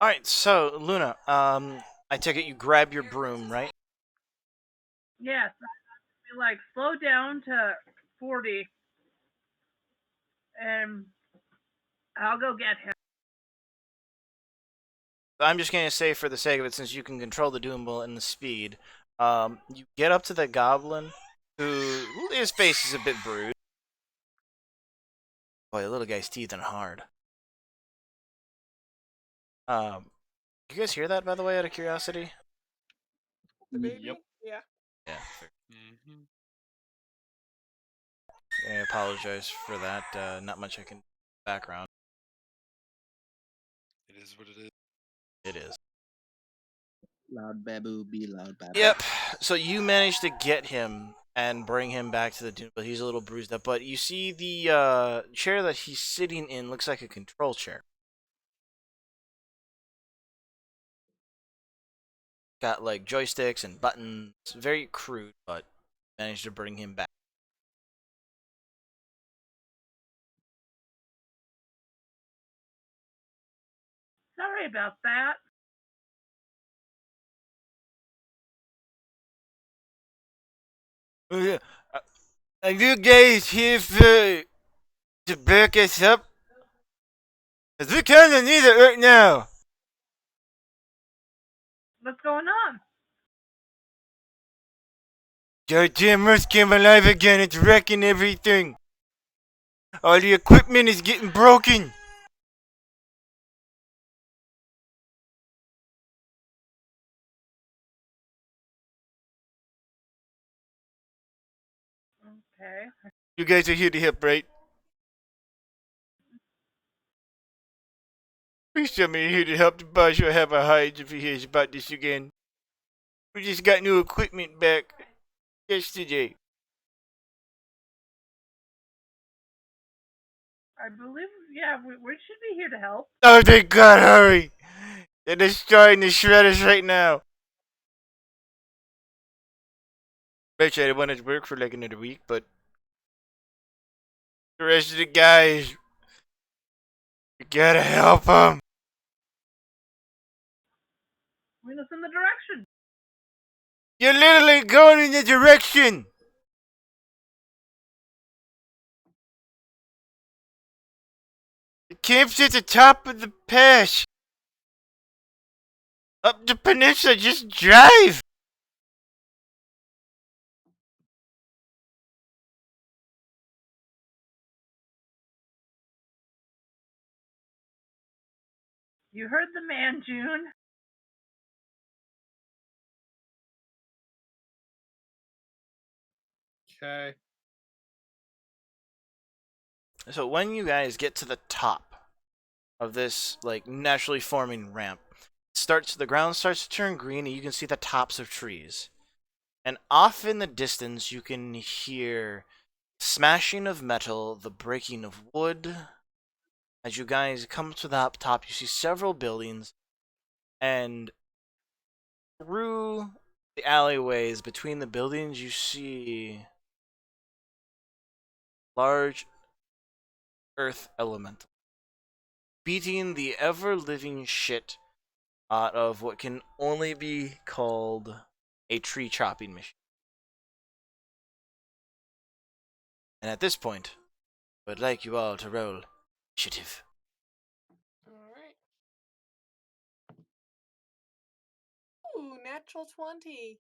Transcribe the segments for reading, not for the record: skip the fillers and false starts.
All right, so Luna, I take it you grab your broom, right? Yes, we like slow down to 40, and I'll go get him. I'm just gonna say, for the sake of it, since you can control the Doomble and the speed, you get up to the goblin, who his face is a bit bruised. Boy, the little guy's teeth are hard. Um, you guys hear that, by the way, out of curiosity? The baby? Yep. Yeah. Yeah. Mm-hmm. I apologize for that. Not much I can background. It is what it is. It is. Loud babu, be loud babu. Yep. So you managed to get him and bring him back to the Doom, but he's a little bruised up. But you see the chair that he's sitting in looks like a control chair. Got like joysticks and buttons. Very crude, but managed to bring him back. Sorry about that. Are you guys here to back us up? Cause we kinda need it right now. What's going on? Goddamn Earth came alive again. It's wrecking everything. All the equipment is getting broken. Okay. You guys are here to help, right? Please tell me you're here to help. The boss will have a hide if he hears about this again. We just got new equipment back yesterday. I believe, yeah, we should be here to help. Oh, thank God, hurry! They're destroying the shredders right now. Actually, I wanted to work for like another week, but the rest of the guys, we gotta help them. Point us in the direction. You're literally going in the direction. The camp's at the top of the pass. Up the peninsula, just drive. You heard the man, June. Okay. So when you guys get to the top of this like naturally forming ramp, the ground starts to turn green and you can see the tops of trees. And off in the distance you can hear smashing of metal, the breaking of wood. As you guys come to the top, you see several buildings, and through the alleyways between the buildings you see large earth elemental beating the ever-living shit out of what can only be called a tree chopping machine. And at this point, I would like you all to roll initiative. Alright. Ooh, natural 20.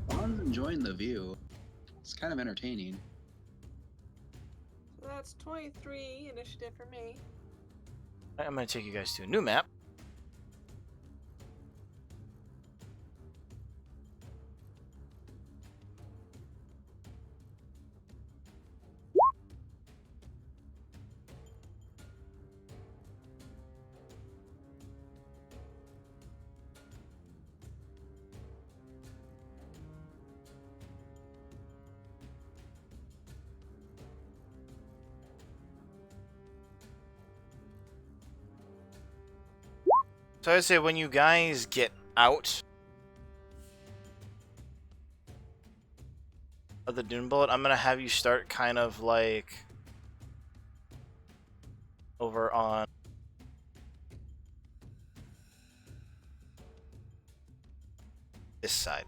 Juan's enjoying the view. It's kind of entertaining. So that's 23 initiative for me. I'm going to take you guys to a new map. So I'd say when you guys get out of the Dune Bullet, I'm going to have you start kind of like over on this side.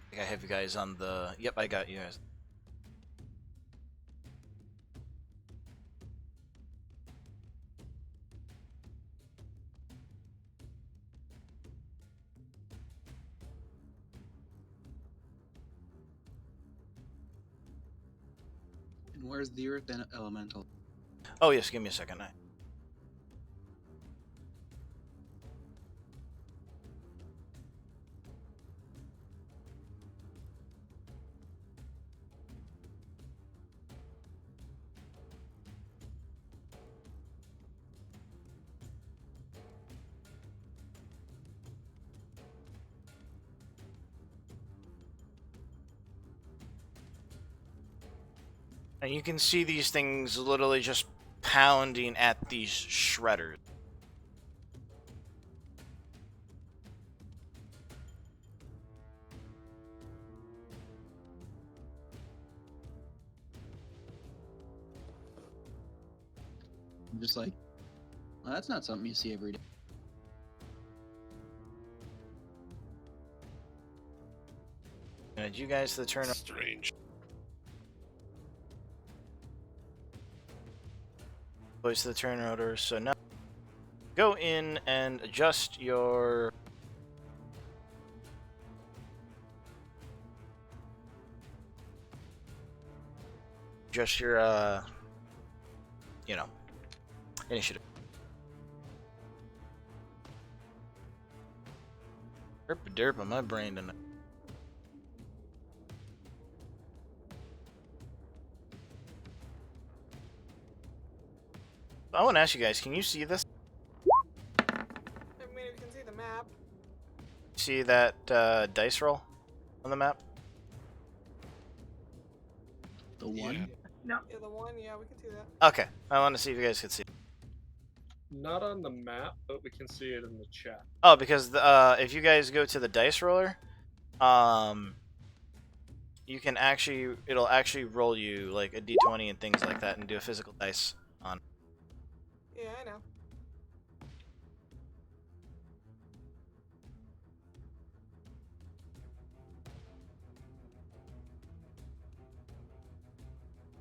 I think I have you guys on the. Yep, I got you guys. And where's the Earth Elemental? Oh yes, give me a second. And you can see these things literally just pounding at these shredders. I'm just like, well, that's not something you see every day. And you guys the turn. Strange. Voice the turn order. So now go in and adjust your. Just your initiative. Derp on my brain tonight. I want to ask you guys, can you see this? I mean, you can see the map. See that dice roll on the map? The Yeah. one? No. Yeah, the one. Yeah, we can see that. Okay, I want to see if you guys could see. Not on the map, but we can see it in the chat. Oh, because if you guys go to the dice roller, you can it'll actually roll you like a d20 and things like that, and do a physical dice on. Yeah, I know.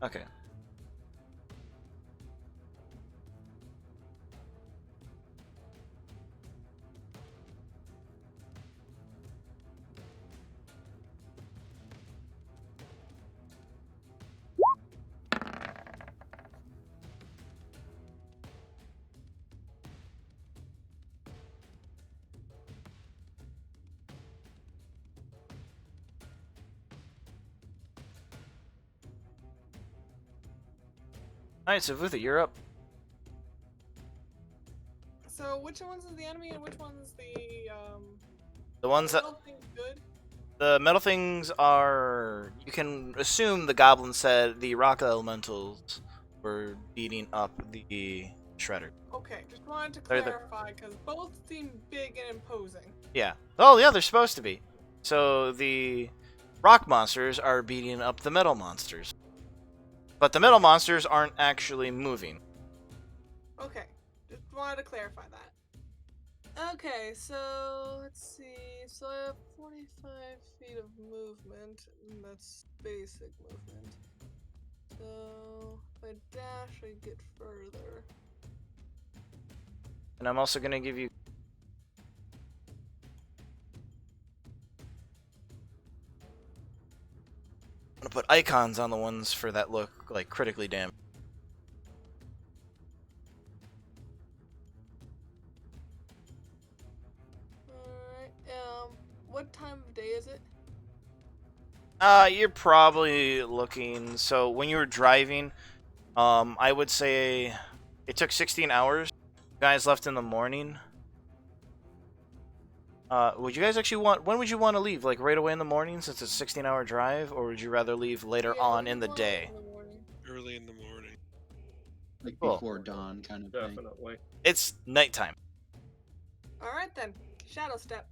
Okay. Alright, so Vutha, you're up. So, which one's is the enemy and which one's the The ones that. metal thing's good? The metal things are. You can assume the goblin said the rock elementals were beating up the shredder. Okay, just wanted to They're the- clarify because both seem big and imposing. Yeah. Oh, yeah, they're supposed to be. So the rock monsters are beating up the metal monsters. But the metal monsters aren't actually moving. Okay, just wanted to clarify that. Okay, so let's see. So I have 45 feet of movement, and that's basic movement. So if I dash, I get further. And I'm also going to give you. I'm going to put icons on the ones for that look like critically damaged. Alright, what time of day is it? You're probably looking. So when you were driving, I would say it took 16 hours. You guys left in the morning. Would you guys actually want? When would you want to leave? Like right away in the morning, since it's a 16-hour drive, or would you rather leave later Yeah, on we in the want day? in the morning. Early in the morning. Like Cool. before dawn kind of thing. Definitely. It's nighttime. Alright then, shadow step.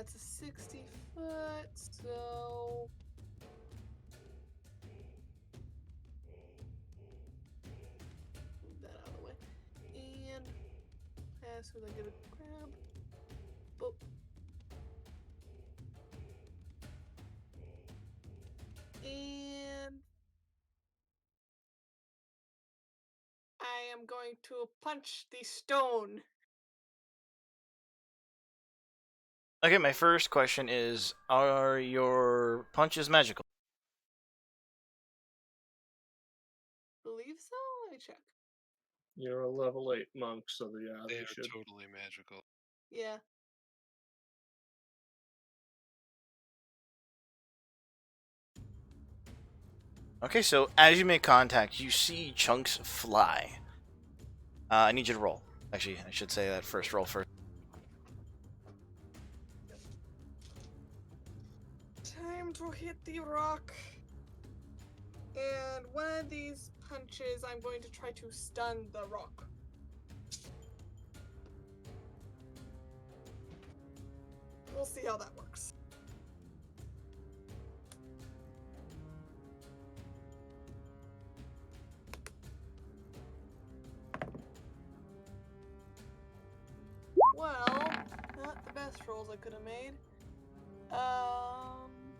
That's a 60 foot, so. Move that out of the way. And pass as I get a grab. Boop. And I am going to punch the stone. Okay, my first question is, are your punches magical? Believe so? Let me check. You're a level 8 monk, so yeah, They they are should. totally magical. Yeah. Okay, so as you make contact, you see chunks fly. I need you to roll. Actually, I should say that first. Roll first. Time to hit the rock. And one of these punches, I'm going to try to stun the rock. We'll see how that works. Well, not the best rolls I could have made.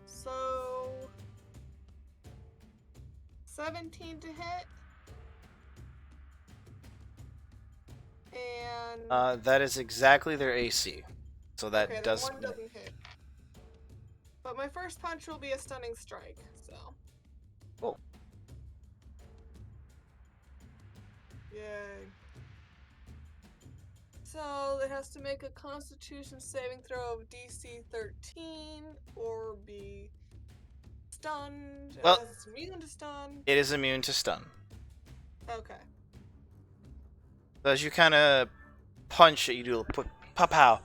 So 17 to hit. And That is exactly their AC. So that okay, does. then one doesn't hit. But my first punch will be a stunning strike, so. Cool. Yay. So it has to make a Constitution saving throw of DC 13 or be stunned. Well- unless it's immune to stun. It is immune to stun. Okay. So as you kind of punch it, you do a quick pow.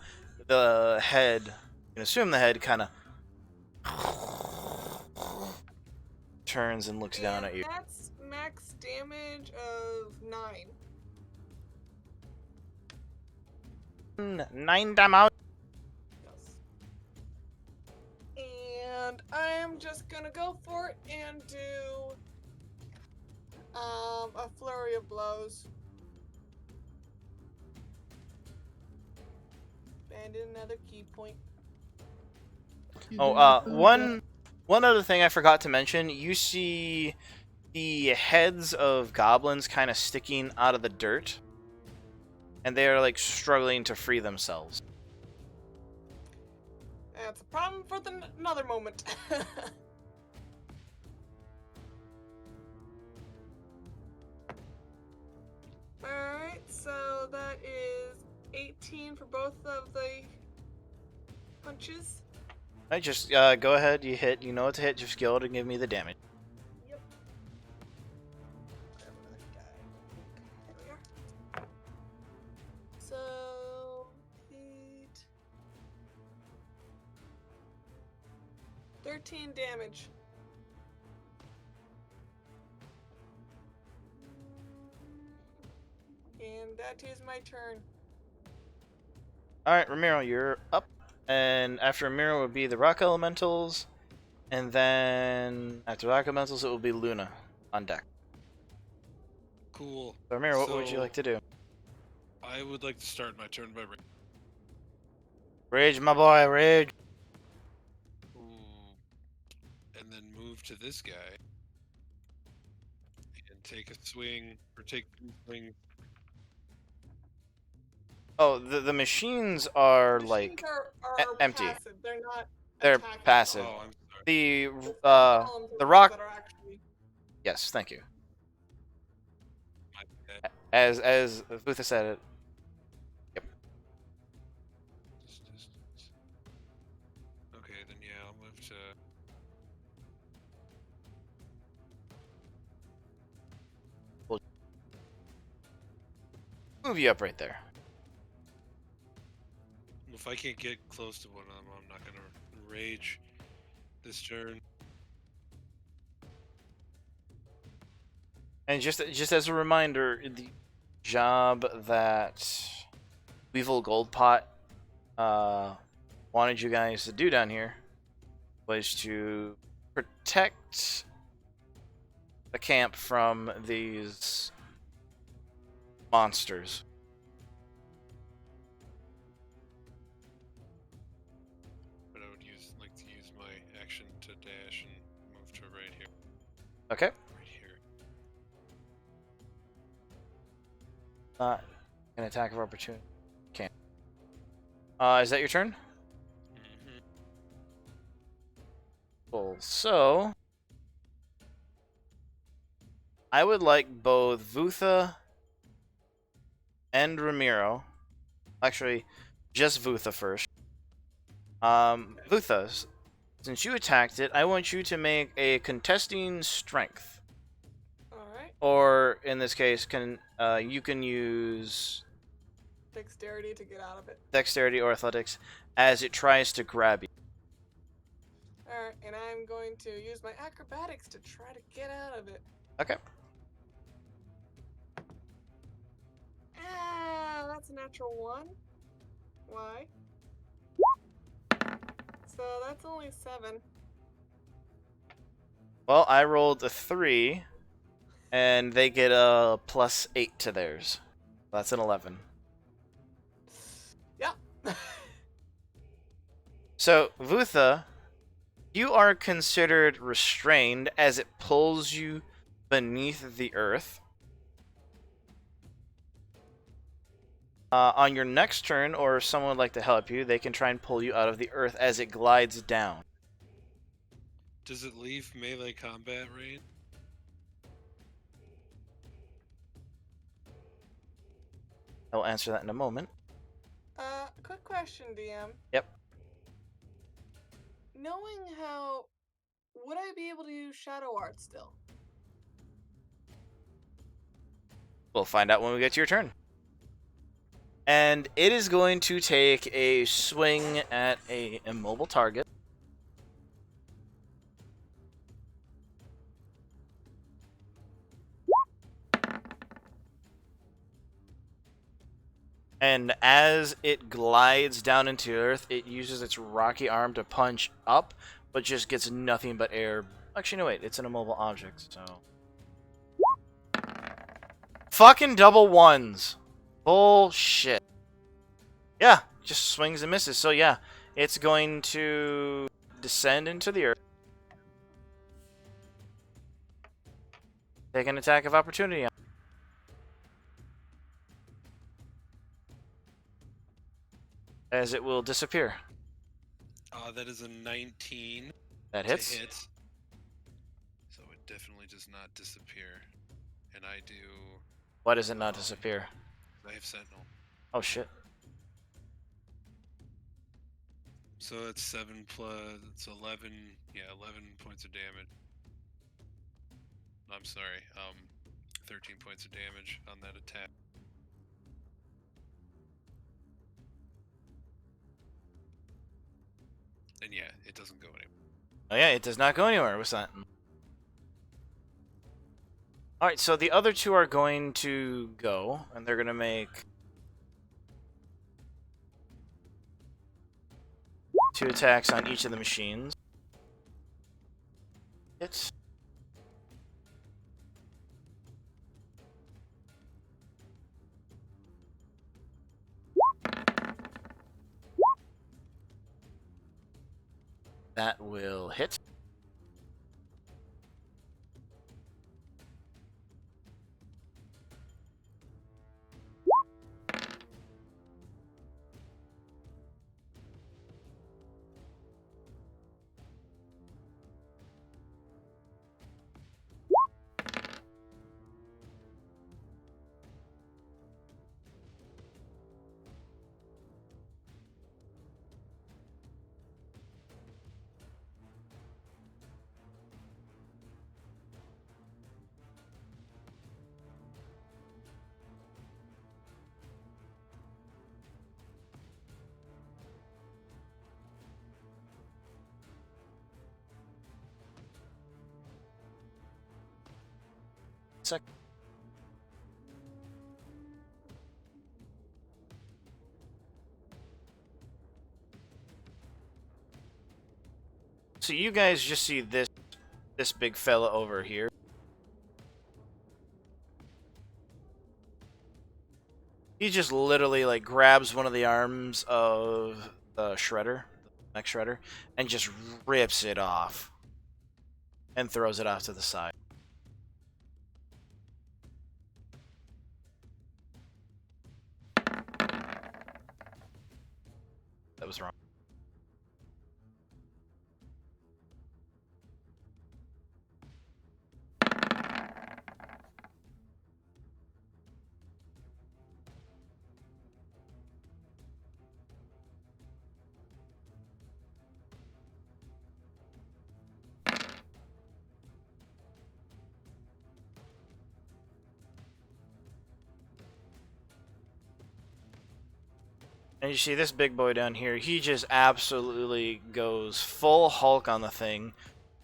The head, you can assume the head kind of turns and looks down at you. That's max damage of 9. 9 damage. Yes. And I'm just gonna go for it and do a flurry of blows. And another key point. Oh, one other thing I forgot to mention. You see the heads of goblins kind of sticking out of the dirt, and they are like struggling to free themselves. That's a problem for another moment. Alright, so that is 18 for both of the punches. I just go ahead. You hit. You know what to hit. Just go and give me the damage. Yep. Grab another die. There we are. So, 8. 13 damage. And that is my turn. All right, Ramiro, you're up. And after Ramiro would be the rock elementals, and then after rock elementals it will be Luna on deck. Cool. So Ramiro, what would you So- like to do? I would like to start my turn by Rage, my boy, rage. Ooh. And then move to this guy. And take a swing, or take 2 swings. Oh, the machines are Machines like are empty. passive. They're not. They're attacking at passive. all. Oh, I'm sorry. the It's the columns and things rock. that are actually. Yes, thank you. My bad. As Vutha said it. Distance. Okay, then yeah, I'll move to. Move you up right there. If I can't get close to one of them, I'm not gonna rage this turn. And just as a reminder, the job that Weevil Goldpot wanted you guys to do down here was to protect the camp from these monsters. But I would like to use my action to dash and move to right here. Okay. Right here. Not an attack of opportunity. Can't. Is that your turn? Mm-hmm. Cool. So, I would like both Vutha and Ramiro. Actually, just Vutha first. Vutha, since you attacked it, I want you to make a contesting strength. Alright. Or, in this case, you can use Dexterity to get out of it. dexterity or athletics as it tries to grab you. Alright, and I'm going to use my acrobatics to try to get out of it. Okay. Ah, that's a natural 1. Why? So that's only 7. Well, I rolled a 3, and they get a +8 to theirs. That's an 11. Yep. So, Vutha, you are considered restrained as it pulls you beneath the earth. On your next turn, or if someone would like to help you, they can try and pull you out of the earth as it glides down. Does it leave melee combat range? I'll answer that in a moment. Quick question, DM. Yep. Knowing how, would I be able to use shadow art still? We'll find out when we get to your turn. And it is going to take a swing at a immobile target. And as it glides down into earth, it uses its rocky arm to punch up, but just gets nothing but air. Actually, no, wait, it's an immobile object, so... Fucking double ones! Bullshit. Yeah, just swings and misses. So yeah, it's going to descend into the earth. Take an attack of opportunity on. As it will disappear. That is a 19. That To hits. hit. So it definitely does not disappear. And I do... Why does it not disappear? I have Sentinel. Oh shit. So it's 7 plus... It's 11... Yeah, 11 points of damage. I'm sorry. 13 points of damage on that attack. And yeah, it doesn't go anywhere. Oh yeah, it does not go anywhere with that. Alright, so the other two are going to go, and they're going to make 2 attacks on each of the machines. Hits. That will hit. Sec. So you guys just see this big fella over here. He just literally like grabs one of the arms of the shredder, the mech shredder, and just rips it off and throws it off to the side. That was wrong. And you see this big boy down here, he just absolutely goes full Hulk on the thing,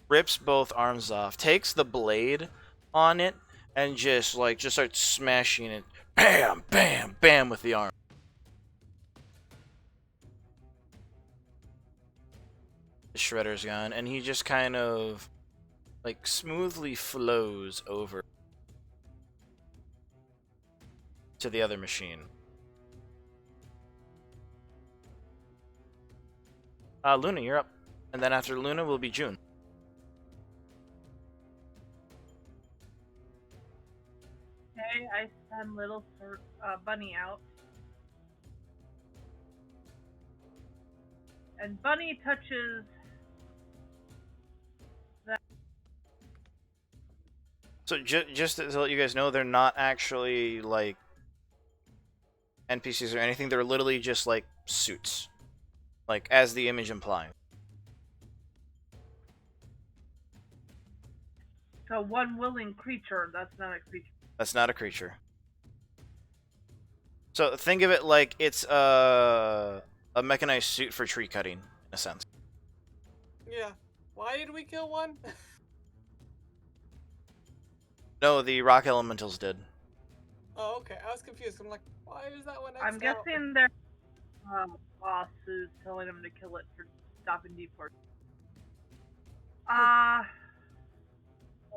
rips both arms off, takes the blade on it, and just starts smashing it. Bam, bam, bam with the arm. The shredder's gone, and he just kind of like smoothly flows over to the other machine. Luna, you're up. And then after Luna will be June. Okay, I send little Bunny out. And Bunny touches that. So just to let you guys know, they're not actually like NPCs or anything. They're literally just like suits, like as the image implies. So one willing creature, that's not a creature. That's not a creature. So think of it like it's a mechanized suit for tree cutting, in a sense. Yeah. Why did we kill one? No, the rock elementals did. Oh, okay. I was confused. I'm like, why is that one? I'm X'd out? guessing their boss is telling him to kill it for stopping deport.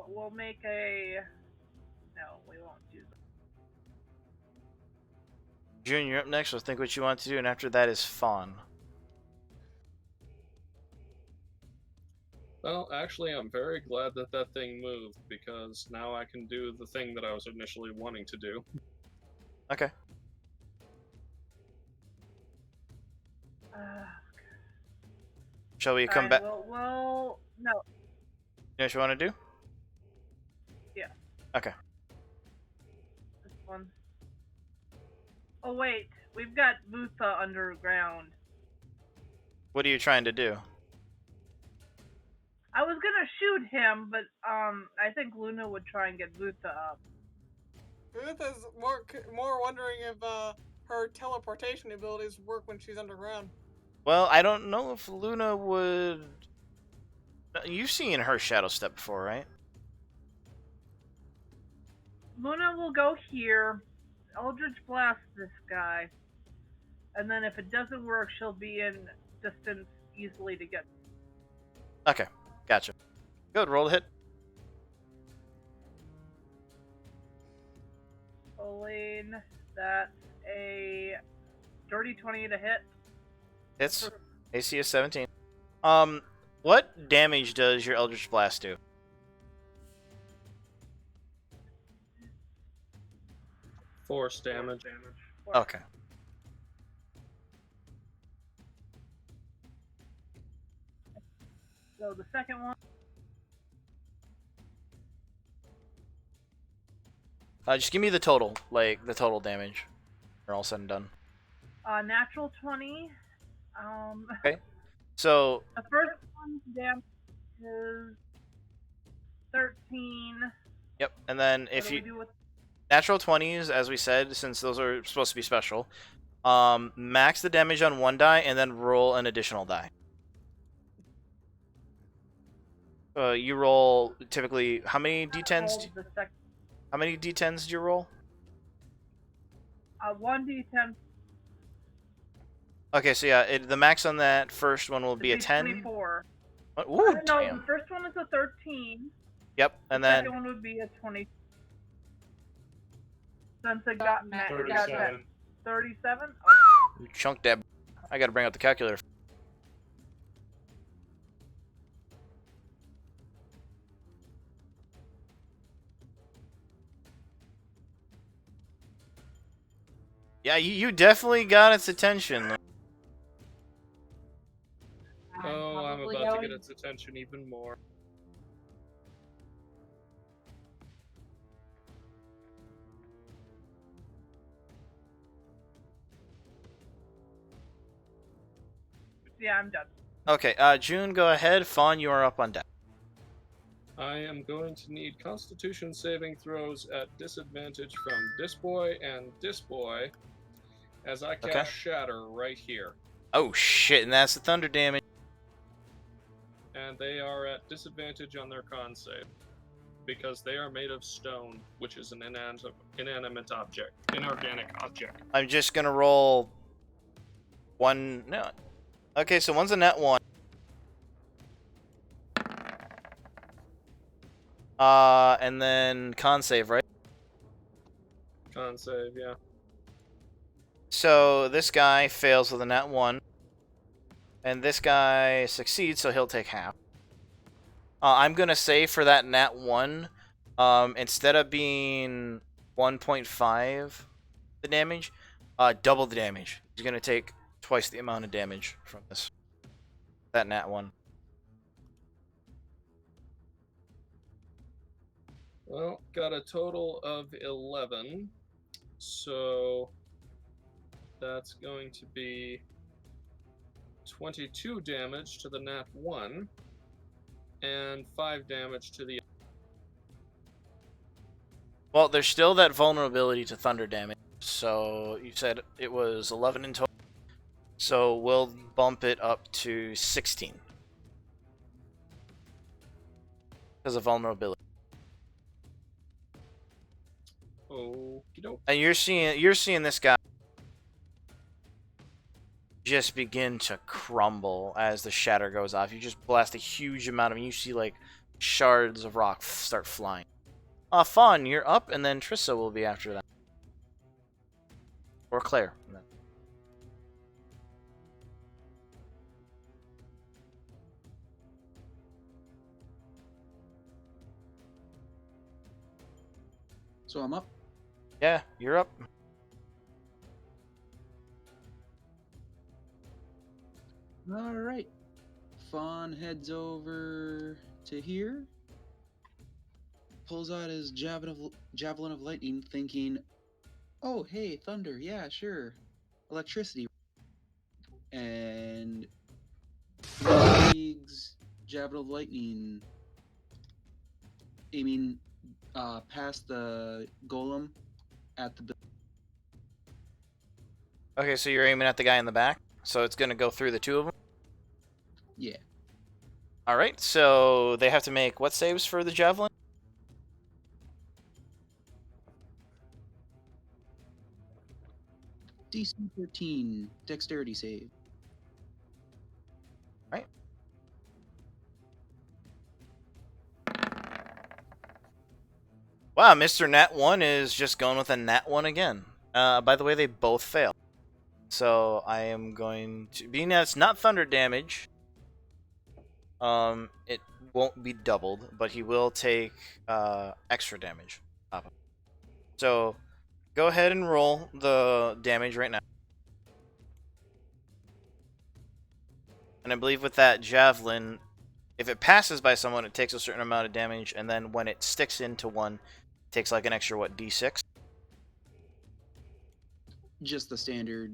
We'll make a. No, we won't do that. June, you're up next, so think what you want to do, and after that is Fawn. Well, actually, I'm very glad that that thing moved, because now I can do the thing that I was initially wanting to do. Okay. Shall we come back? Well, no. You know what you want to do? Yeah. Okay. This one. Oh wait, we've got Mutha underground. What are you trying to do? I was gonna shoot him, but I think Luna would try and get Mutha up. Ruth is more wondering if her teleportation abilities work when she's underground. Well, I don't know if Luna would... You've seen her shadow step before, right? Luna will go here, Eldritch Blast this guy, and then if it doesn't work, she'll be in distance easily to get. Okay, gotcha. Good, roll the hit. Rolling, that's a dirty 20 to hit. Hits. AC is 17. What damage does your Eldritch Blast do? Force damage. Okay. So the second one, Just give me the total, like the total damage. We're all said and done. natural 20. Okay. So The first one's damage is 13. yep, and then What if do we you do with natural 20s, as we said, since those are supposed to be special, max the damage on one die and then roll an additional die. You roll typically how many d10s? the second? How many d10s do you roll? 1d10. Okay, so yeah, the max on that first one will be a It'd 10. 24. Ooh, No, damn. the first one is a 13. Yep, The and second then one would be a 20. Since it got 37. 37? you chunk that. I gotta bring out the calculator. Yeah, you definitely got its attention. Oh, I'm about to get its attention even more. Yeah, I'm done. Okay, June, go ahead. Fawn, you are up on deck. I am going to need Constitution saving throws at disadvantage from this boy and this boy as I cast Okay. Shatter right here. Oh shit, and that's the thunder damage. And they are at disadvantage on their con save because they are made of stone, which is an inanimate object, inorganic object. I'm just gonna roll one. No. Okay, so one's a net one. And then con save, right? Con save, yeah. So this guy fails with a net one, and this guy succeeds, so he'll take half. I'm gonna say for that nat one, instead of being 1.5 the damage, double the damage. He's gonna take twice the amount of damage from this. That nat one. Well, got a total of 11. So that's going to be 22 damage to the nat 1 and 5 damage to the. Well, there's still that vulnerability to thunder damage. So you said it was 11 in total. So we'll bump it up to 16 because of vulnerability. Okie doke. And you're seeing this guy just begin to crumble as the shatter goes off. You just blast a huge amount of them. You see like shards of rock start flying. Fawn, you're up, and then Trissa will be after that. Or Claire. So I'm up. Yeah, you're up. All right. Fawn heads over to here. Pulls out his javelin of lightning, thinking, "Oh, hey, thunder! Yeah, sure, electricity." And League's javelin of lightning, aiming past the golem at the. Okay, so you're aiming at the guy in the back. So it's gonna go through the two of them. Yeah. All right. So they have to make what saves for the javelin? DC 13 dexterity save. Right. Wow, Mr. Nat 1 is just going with a Nat 1 again. By the way, they both fail. So I am going to, being that it's not thunder damage, it won't be doubled, but he will take extra damage. So go ahead and roll the damage right now. And I believe with that javelin, if it passes by someone, it takes a certain amount of damage, and then when it sticks into one, it takes like an extra, what, d6? Just the standard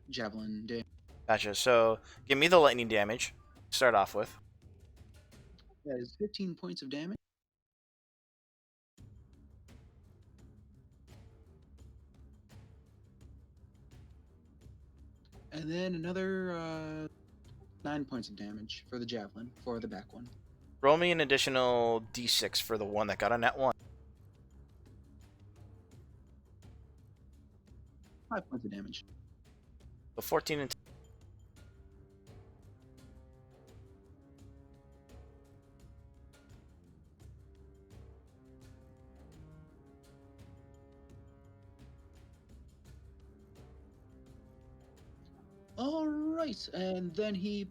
javelin damage. Gotcha. So give me the lightning damage. Start off with. That is 15 points of damage. And then another 9 points of damage for the javelin, for the back one. Roll me an additional d6 for the one that got a net 1. 5 points of damage. So 14 and All right, and then he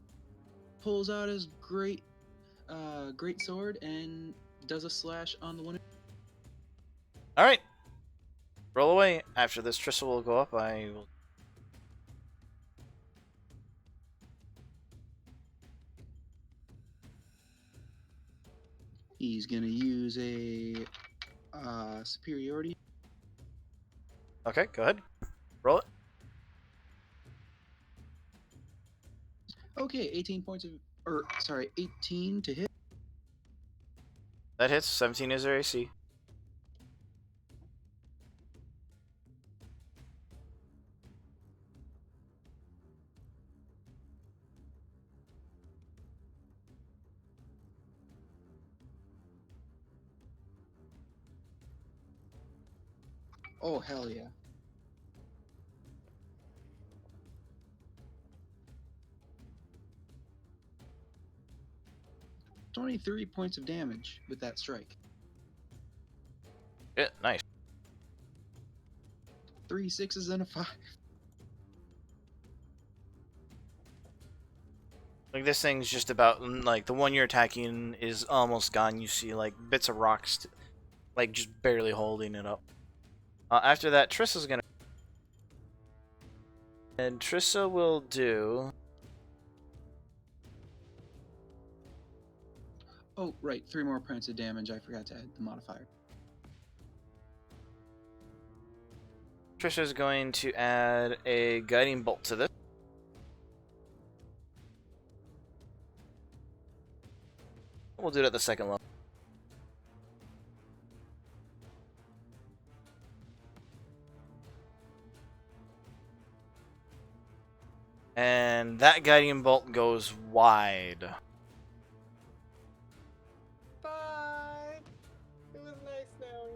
pulls out his great sword and does a slash on the one. All right. Roll away. After this, Trissa will go up. I will. He's gonna use a superiority. Okay, go ahead. Roll it. Okay, 18 to hit. That hits. 17 is their AC. Oh hell yeah! 23 points of damage with that strike. Yeah, nice. 3 6s and a 5. Like this thing's just about like the one you're attacking is almost gone. You see like bits of rocks, like just barely holding it up. After that, Trissa's gonna, and Trissa will do. Oh right, 3 more points of damage. I forgot to add the modifier. Trisha's going to add a guiding bolt to this. We'll do it at the second level. And that guiding bolt goes wide. Bye. It was nice knowing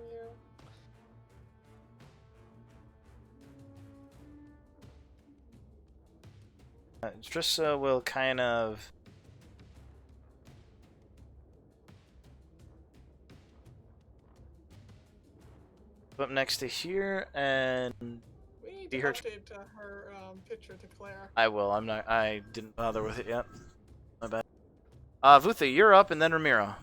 you. Trissa will kind of up next to here, and We need Be to her update her picture to Claire. I will. I'm not. I didn't bother with it yet. My bad. Vutha, you're up, and then Ramiro.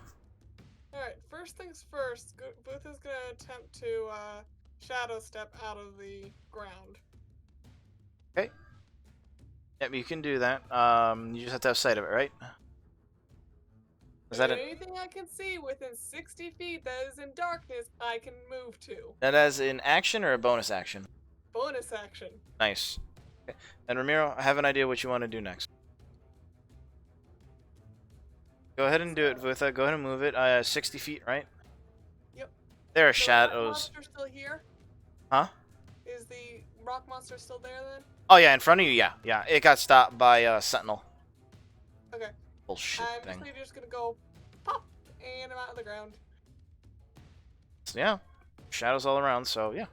Alright, first things first, Booth is gonna attempt to shadow step out of the ground. Okay. Yep, you can do that. You just have to have sight of it, right? Is that it? Anything I can see within 60 feet that is in darkness, I can move to. That as an action or a bonus action? Bonus action. Nice. Okay. And Ramiro, I have an idea what you want to do next. Go ahead and do it, Vutha. Go ahead and move it. 60 feet, right? Yep. There are So shadows. Rock monster still here? Huh? Is the rock monster still there then? Oh yeah, in front of you. Yeah, yeah. It got stopped by Sentinel. Okay. Bullshit I'm thing. just gonna go pop, and I'm out of the ground. So, yeah, shadows all around. So yeah.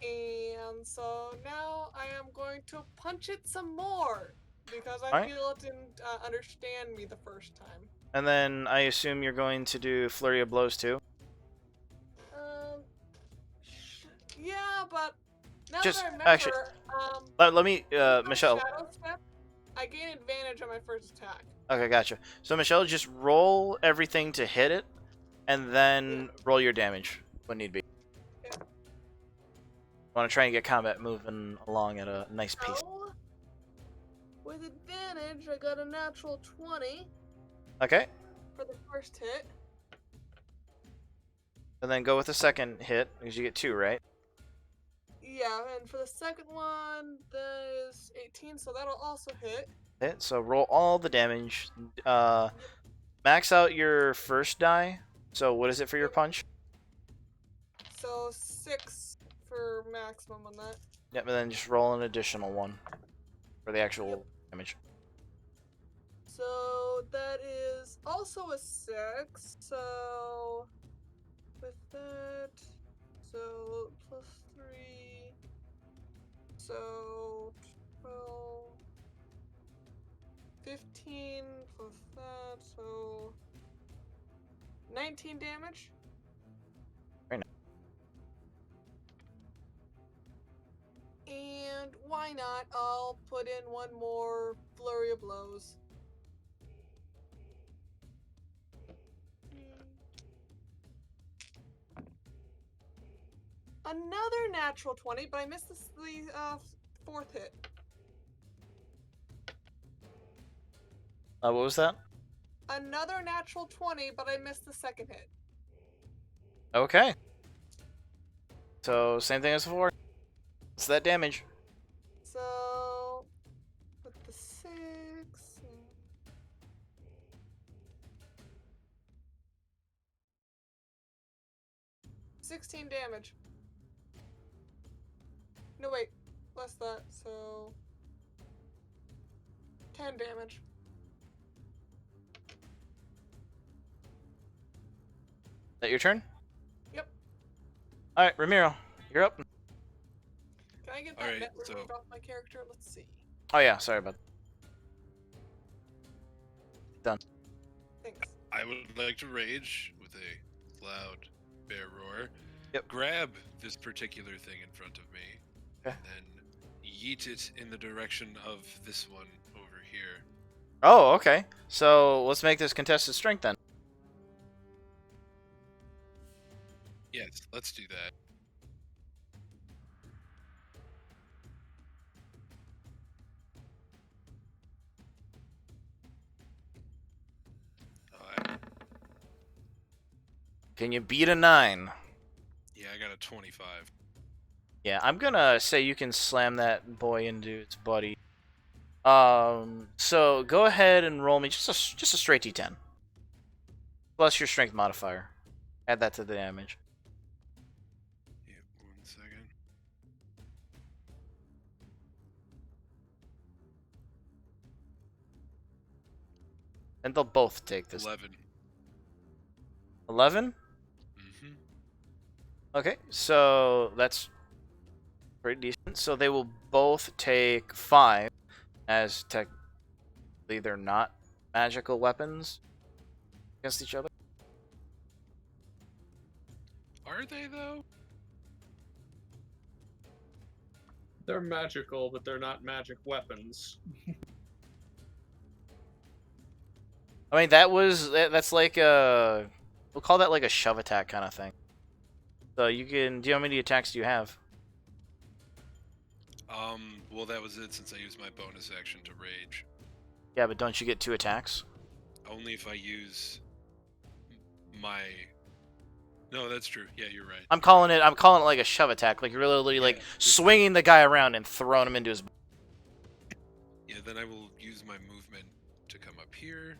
And so now I am going to punch it some more because I Alright. feel it didn't understand me the first time. And then I assume you're going to do flurry of blows too. Yeah, but now Just- that I remember, actually, Let me, if I Michelle. shadow step, I gain advantage on my first attack. Okay, gotcha. So Michelle, just roll everything to hit it, and then roll your damage when need be. Yeah. Want to try and get combat moving along at a nice pace. So, with advantage, I got a natural 20 Okay, for the first hit. and then go with the second hit because you get 2, right? Yeah, and for the second one, that is 18, so that'll also hit. Hit. So roll all the damage. Max out your first die. So what is it for your punch? So 6 for maximum on that. Yep, and then just roll an additional one for the actual damage. So that is also a 6. So with that, so plus 3. So 12. 15 plus that, so 19 damage. Very nice. And why why not? I'll put in one more flurry of blows. Another natural 20, but I missed the fourth hit. What was that? Another natural 20, but I missed the second hit. Okay. So, same thing as before. What's that damage? So, with the 6. 16 damage. No, wait. Less that, so. 10 damage. Is that your turn? Yep. Alright, Ramiro, you're up. Can I get that Alright, net so- removed off my character? Let's see. Oh yeah, sorry about that. Thanks. I would like to rage with a loud bear roar. Yep. Grab this particular thing in front of me, Okay. and then yeet it in the direction of this one over here. Oh, okay. So, let's make this contested strength then. Yes, let's do that. Can you beat a 9? Yeah, I got a 25. Yeah, I'm gonna say you can slam that boy into its buddy. So go ahead and roll me just a straight D10. Plus your strength modifier. Add that to the damage. Yeah, 1 second. And they'll both take this. 11. 11? Mm-hmm. Okay, so that's pretty decent. So they will both take 5, as technically they're not magical weapons against each other. Are they, though? They're magical, but they're not magic weapons. I mean, that's like we'll call that like a shove attack kind of thing. So you can, do you know how many attacks do you have? Well, that was it since I used my bonus action to rage. Yeah, but don't you get 2 attacks? Only if I use my... No, that's true. Yeah, you're right. I'm calling it like a shove attack. Like you're literally like Yeah. swinging the guy around and throwing him into his. Yeah, then I will use my movement to come up here,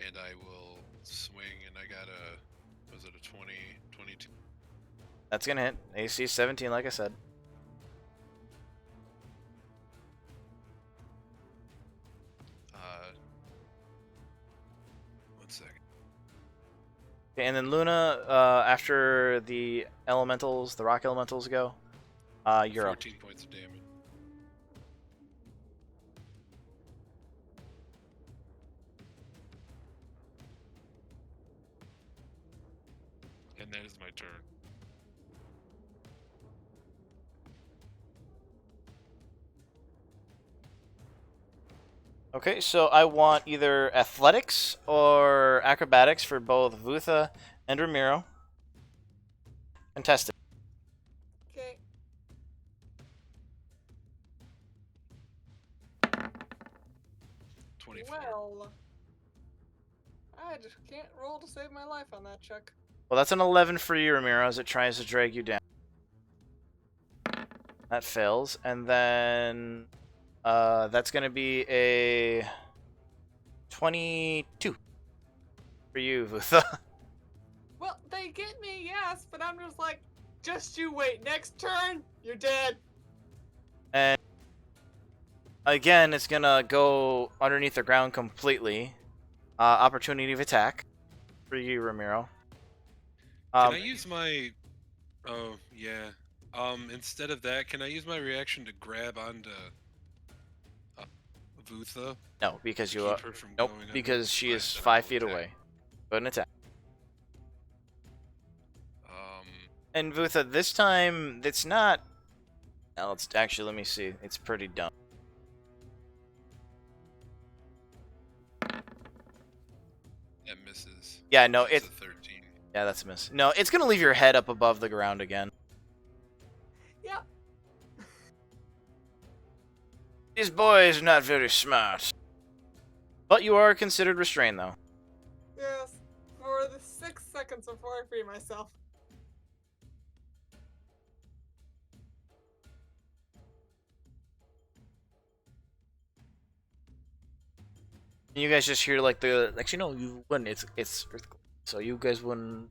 and I will swing, and I got a... Was it a 20? 22? That's gonna hit. AC 17, like I said. Uh... 1 second. Okay, and then Luna, after the elementals, the rock elementals go, you're up. 14 points of damage. And that is my turn. Okay, so I want either athletics or acrobatics for both Vutha and Ramiro. Contested. Okay. Well, I just can't roll to save my life on that check. Well, that's an 11 for you, Ramiro, as it tries to drag you down. That fails, and then that's gonna be a 22 for you, Vutha. Well, they get me, yes, but I'm just like, just you wait. Next turn, you're dead. And again, it's gonna go underneath the ground completely. Opportunity of attack for you, Ramiro. Can I use my... Oh, yeah. Instead of that, can I use my reaction to grab onto Vutha? No, because you Keep her from nope, going under? because she is Alright, then I 5 will feet attack. away. Go ahead and attack. Um, And Vutha, this time it's not Now let's actually let me see. It's pretty dumb. That misses. Yeah, no, That's it's a 13. yeah, that's a miss. No, it's gonna leave your head up above the ground again. Yeah. This boy is not very smart. But you are considered restrained, though. Yes. For the 6 seconds before I free myself. And you guys just hear like the actually no, you wouldn't. It's earthquake, so you guys wouldn't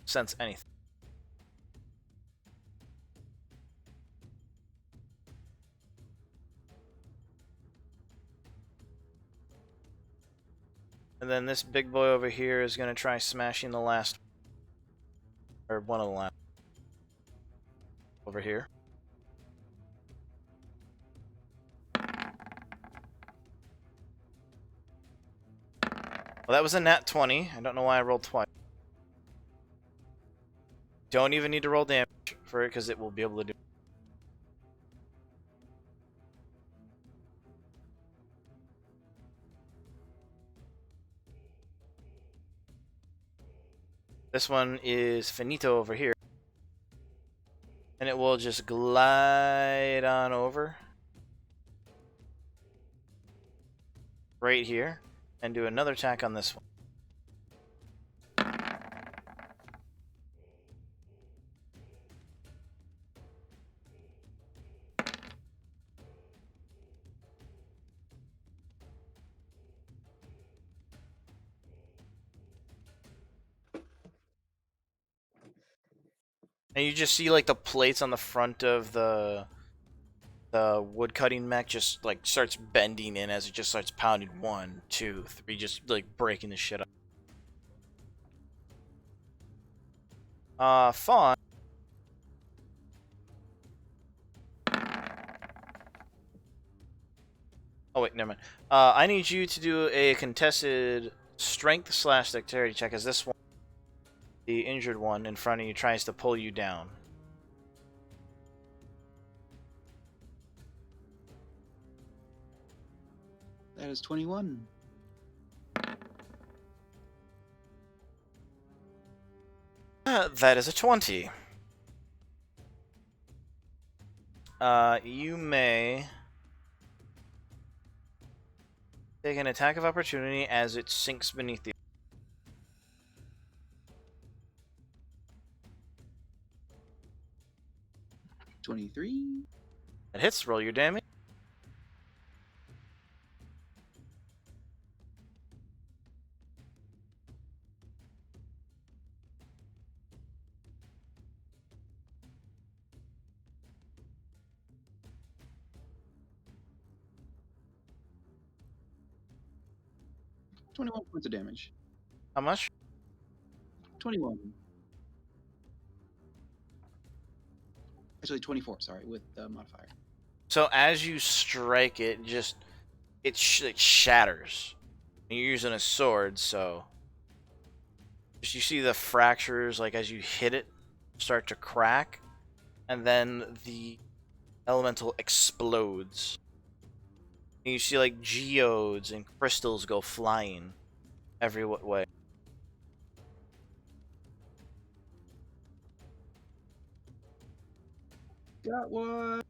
sense anything. And then this big boy over here is gonna try smashing the last, or one of the last, over here. Well, that was a nat 20. I don't know why I rolled twice. Don't even need to roll damage for it because it will be able to do. This one is finito over here. And it will just glide on over. Right here. And do another attack on this one. And you just see like the plates on the front of the wood cutting mech just like starts bending in as it just starts pounding 1, 2, 3, just like breaking the shit up. Fawn. Oh wait, never mind. I need you to do a contested strength/dexterity check as this one, the injured one in front of you, tries to pull you down. That is 21. That is a 20. You may take an attack of opportunity as it sinks beneath you. 23. It hits. Roll your damage. $21 points of damage. How much? 21. Actually, 24. Sorry, with the modifier. So as you strike it, just it shatters. And you're using a sword, so just you see the fractures like as you hit it start to crack, and then the elemental explodes. And you see like geodes and crystals go flying every way. Got one.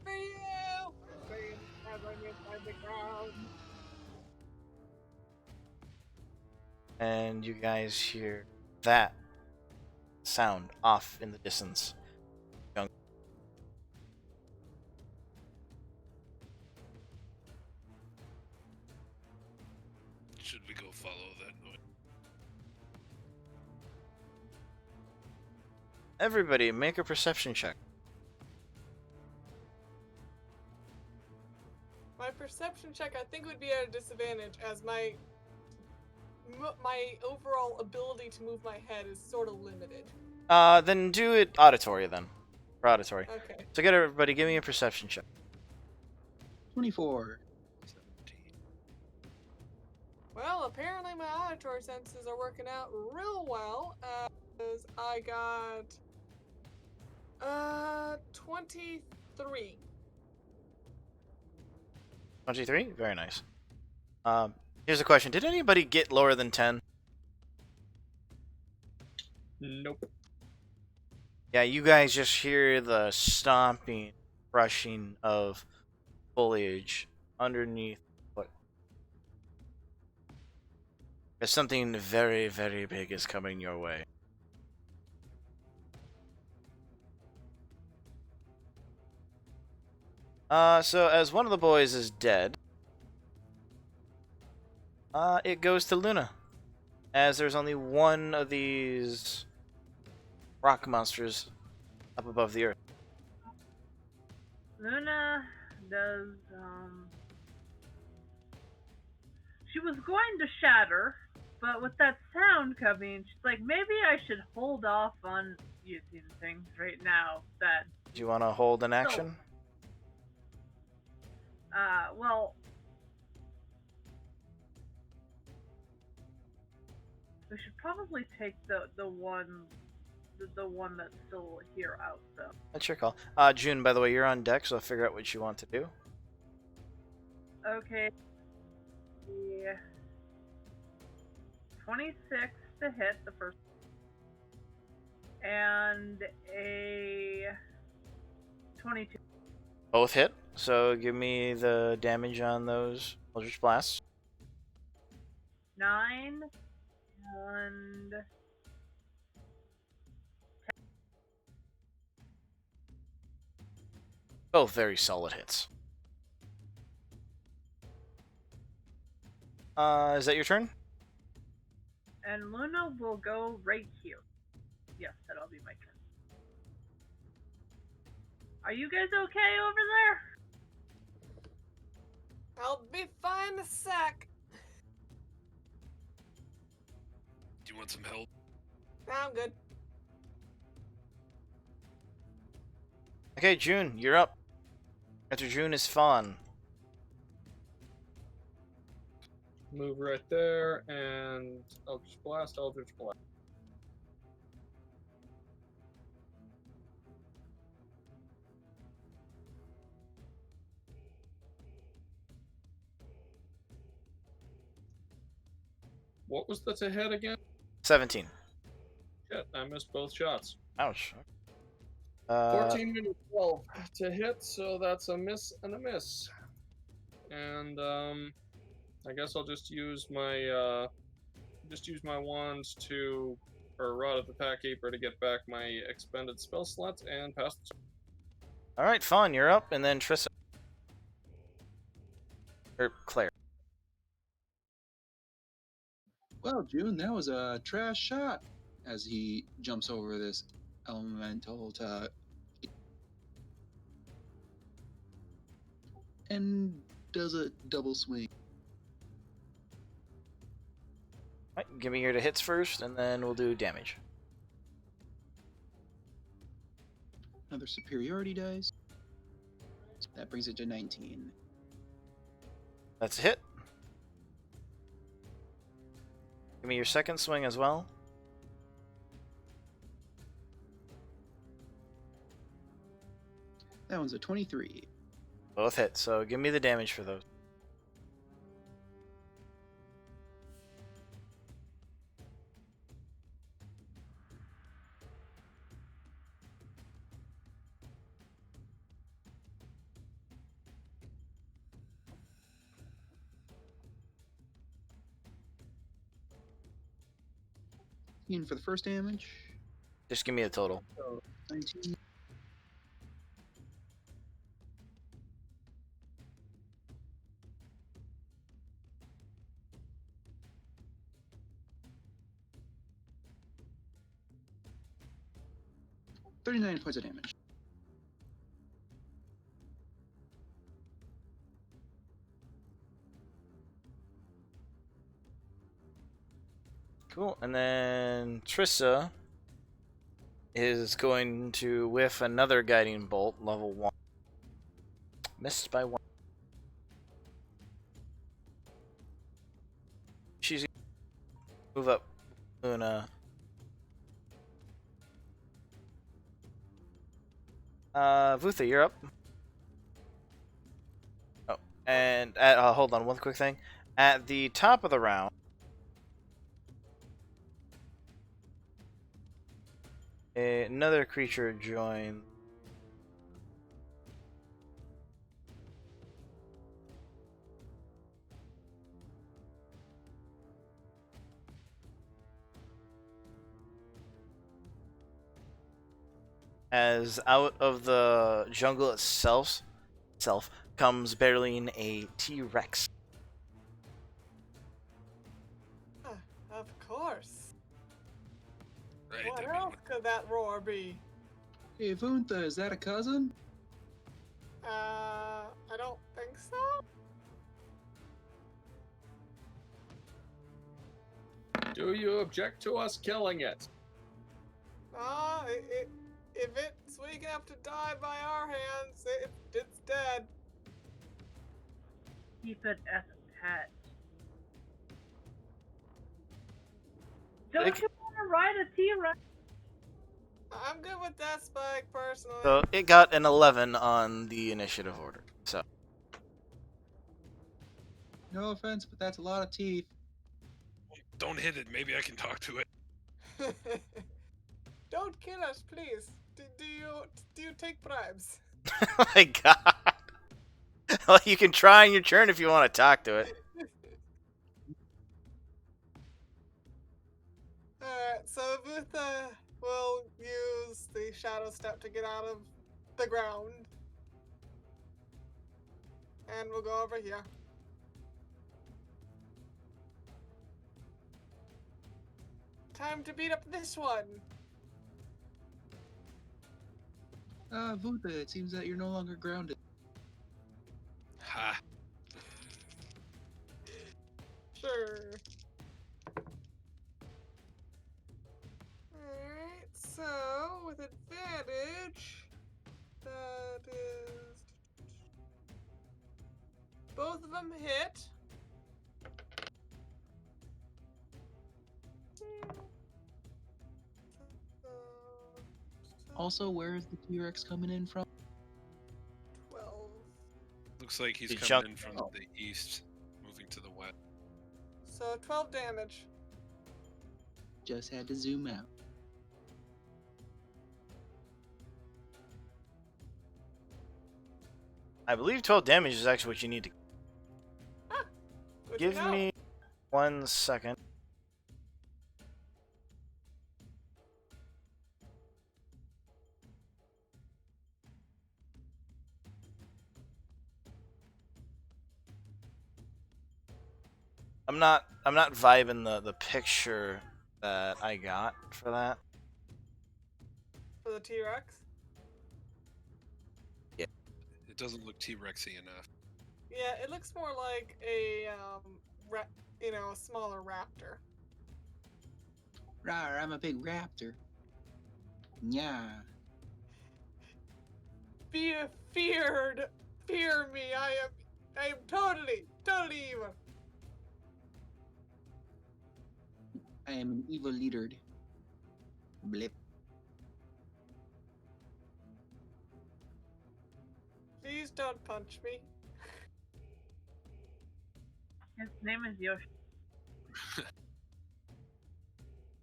For you! As I'm inside the ground. And you guys hear that sound off in the distance. Should we go follow that noise? Everybody, make a perception check. My perception check, I think, would be at a disadvantage, as my overall ability to move my head is sort of limited. Then do it auditory then. For auditory. Okay. So get everybody, give me a perception check. 24. Well, apparently my auditory senses are working out real well, as I got 23. 23? Very nice. Here's a question. Did anybody get lower than 10? Nope. Yeah, you guys just hear the stomping, crushing of foliage underneath. What? There's something very, very big is coming your way. So as one of the boys is dead, it goes to Luna. As there's only one of these rock monsters up above the earth. Luna does, she was going to shatter, but with that sound coming, she's like, maybe I should hold off on using things right now that, Do you want to hold an action? well, we should probably take the one that's still here out, though. That's your call. June, by the way, you're on deck, so figure out what you want to do. Okay. Yeah. 26 to hit the first, and a 22. Both hit, so give me the damage on those Eldritch Blasts. 9 and Both very solid hits. Is that your turn? and Luna will go right here. Yes, that'll be my turn. Are you guys okay over there? I'll be fine in a sec. Do you want some help? Nah, I'm good. Okay, June, you're up. After June is Fawn. Move right there, and Eldritch Blast, Eldritch Blast. What was the to hit again? 17. Shit, I missed both shots. Ouch. 14 minutes 12 to hit, so that's a miss and a miss. And I guess I'll just use my wand to, or Rod of the Packkeeper to get back my expended spell slots and pass the turn. Alright, Fawn, you're up, and then Trissa. Or Claire. Well, June, that was a trash shot. As he jumps over this elemental to and does a double swing. Alright, give me your hits first, and then we'll do damage. Another superiority dice. That brings it to 19. That's a hit. Give me your second swing as well. That one's a 23. Both hit, so give me the damage for those. And for the first damage, Just give me the total. 19. $39 points of damage. Cool, and then Trissa is going to whiff another guiding bolt, level 1. Missed by 1. Move up, Luna. Vutha, you're up. Oh, and hold on, one quick thing. At the top of the round, another creature joins. As out of the jungle itself comes barreling a T-Rex. Of course. Right, What I mean, else could that roar be? Hey, Vuntha, is that a cousin? I don't think so. Do you object to us killing it? If it's weak enough to die by our hands, it's dead. Keep it as a pet. Don't It- you want to ride a T-Rex? I'm good with that, Spike, personally. So it got an 11 on the initiative order. So No offense, but that's a lot of teeth. don't hit it. Maybe I can talk to it. Don't kill us, please. Do you take bribes? oh my god. Well, you can try on your turn if you want to talk to it. Alright, so Vutha will use the shadow step to get out of the ground. And we'll go over here. Time to beat up this one. Vuntha, it seems that you're no longer grounded. Ha. Sure. Alright, so with advantage, that is. Both of them hit. Also, where is the T-Rex coming in from? 12. Looks like he's The coming junk- in from the east, moving to the west. So 12 damage. Just had to zoom out. I believe 12 damage is actually what you need to Good to give know. me 1 second. I'm not vibing the picture that I got for that. For the T-Rex. It doesn't look T-Rexy enough. Yeah, it looks more like a a smaller raptor. Rawr, I'm a big raptor. Yeah. Fear me. I am totally evil. I am an evil leader. Blip. Please don't punch me. His name is Yoshi.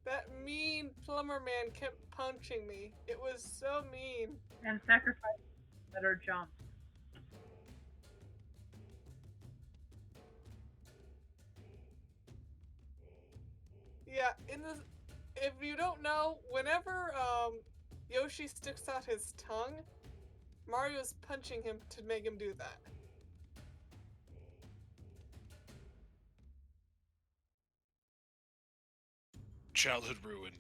That mean plumber man kept punching me. It was so mean. And sacrifice better jump. Yeah, if you don't know, whenever Yoshi sticks out his tongue, Mario's punching him to make him do that. Childhood ruin.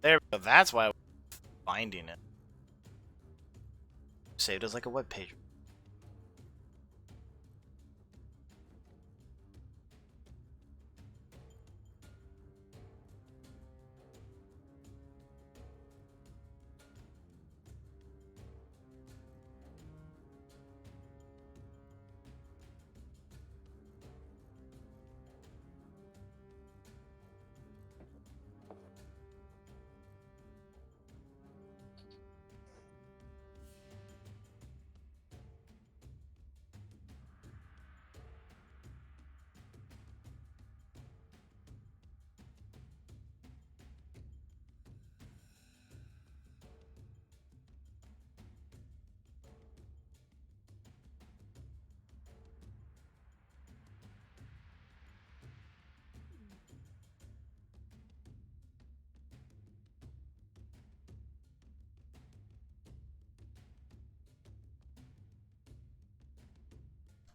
There we go. That's why I was finding it. Saved as like a web page.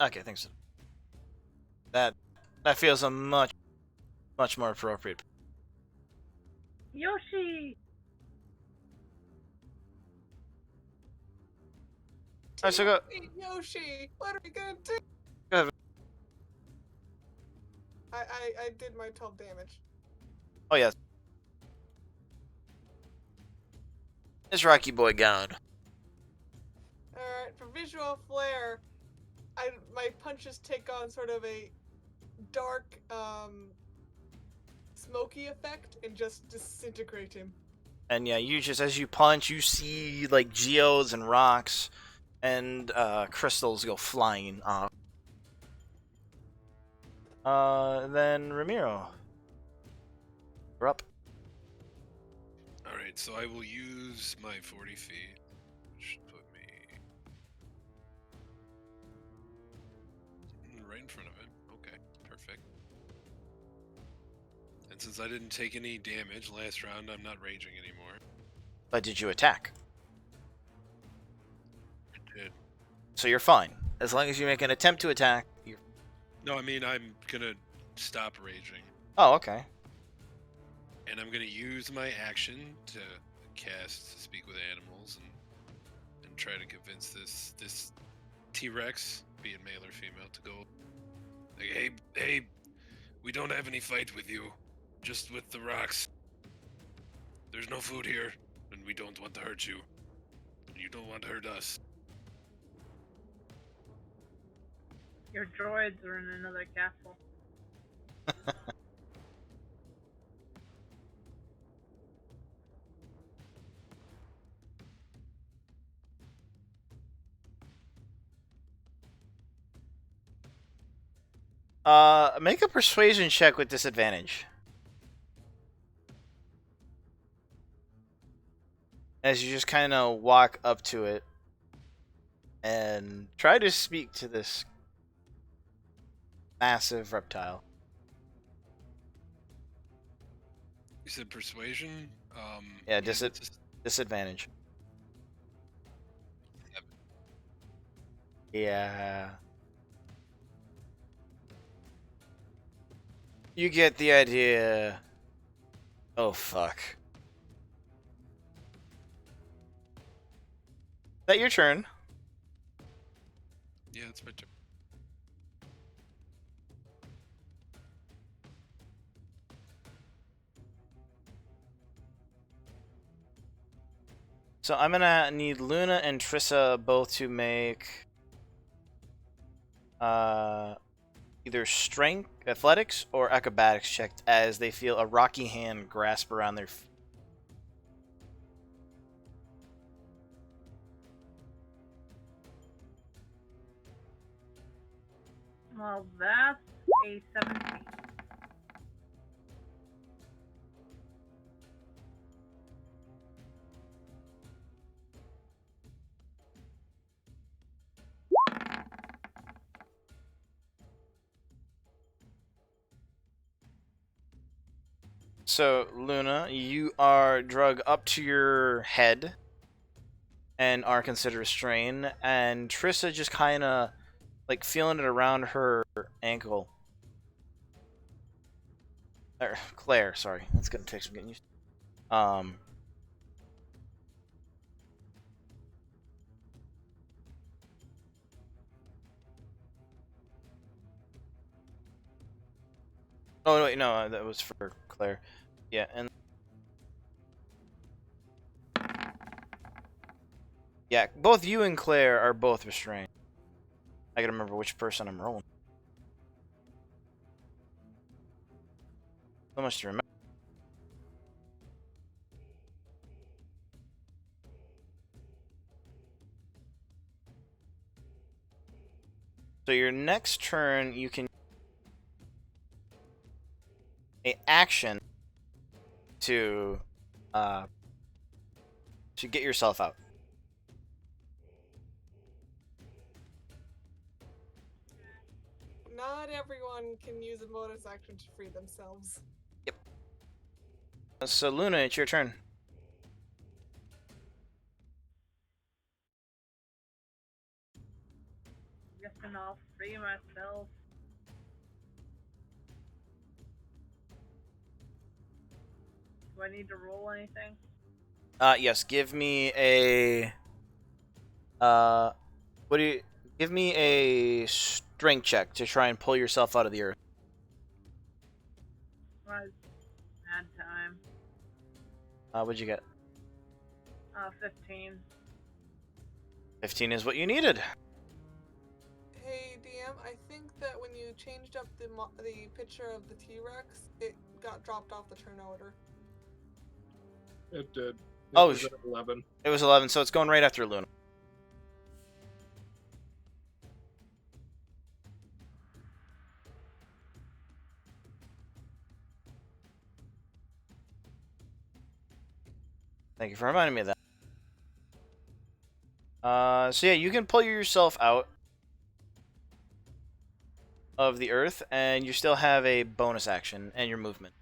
Okay, thanks. That feels a much more appropriate. Yoshi! Alright, so go. Hey, Yoshi, what are we gonna do? Go ahead. I did my 12 damage. Oh yes. This Rocky boy gone. Alright, for visual flair, my punches take on sort of a dark, smoky effect and just disintegrate him. And yeah, you just as you punch, you see like geodes and rocks and crystals go flying off. Then Ramiro. You're up. Alright, so I will use my 40 feet, which should put me right in front of him. Okay, perfect. And since I didn't take any damage last round, I'm not raging anymore. But did you attack? I did. So you're fine. As long as you make an attempt to attack, you're... No, I mean, I'm gonna stop raging. Oh, okay. And I'm gonna use my action to cast Speak with Animals and try to convince this T-Rex, be it male or female, to go like, hey, we don't have any fight with you, just with the rocks. There's no food here, and we don't want to hurt you. And you don't want to hurt us. Your droids are in another castle. Make a persuasion check with disadvantage. As you just kind of walk up to it and try to speak to this massive reptile. You said persuasion? Yeah, that's just- disadvantage. Yeah. You get the idea. Oh, fuck. Is that your turn? Yeah, it's my turn. So I'm gonna need Luna and Trissa both to make either strength, athletics, or acrobatics checked as they feel a rocky hand grasp around their feet. Well, that's a 17. So, Luna, you are drug up to your head and are considered restrained, and Trissa just kind of like feeling it around her ankle. Claire, sorry, that's gonna take some getting used to. Oh wait, no, that was for Claire. Yeah, and yeah, both you and Claire are both restrained. I gotta remember which person I'm rolling. So much to remember. So your next turn, you can a action to get yourself out. Not everyone can use a bonus action to free themselves. So Luna, it's your turn. Guess then I'll free be myself. Do I need to roll anything? Yes. Give me a. What do you? Give me a strength check to try and pull yourself out of the earth. Bad time. What'd you get? 15. 15 is what you needed. Hey DM, I think that when you changed up the picture of the T-Rex, it got dropped off the turn order. It did. It Oh, was at 11. It was 11, so it's going right after Luna. Thank you for reminding me of that. So yeah, you can pull yourself out of the earth, and you still have a bonus action and your movement.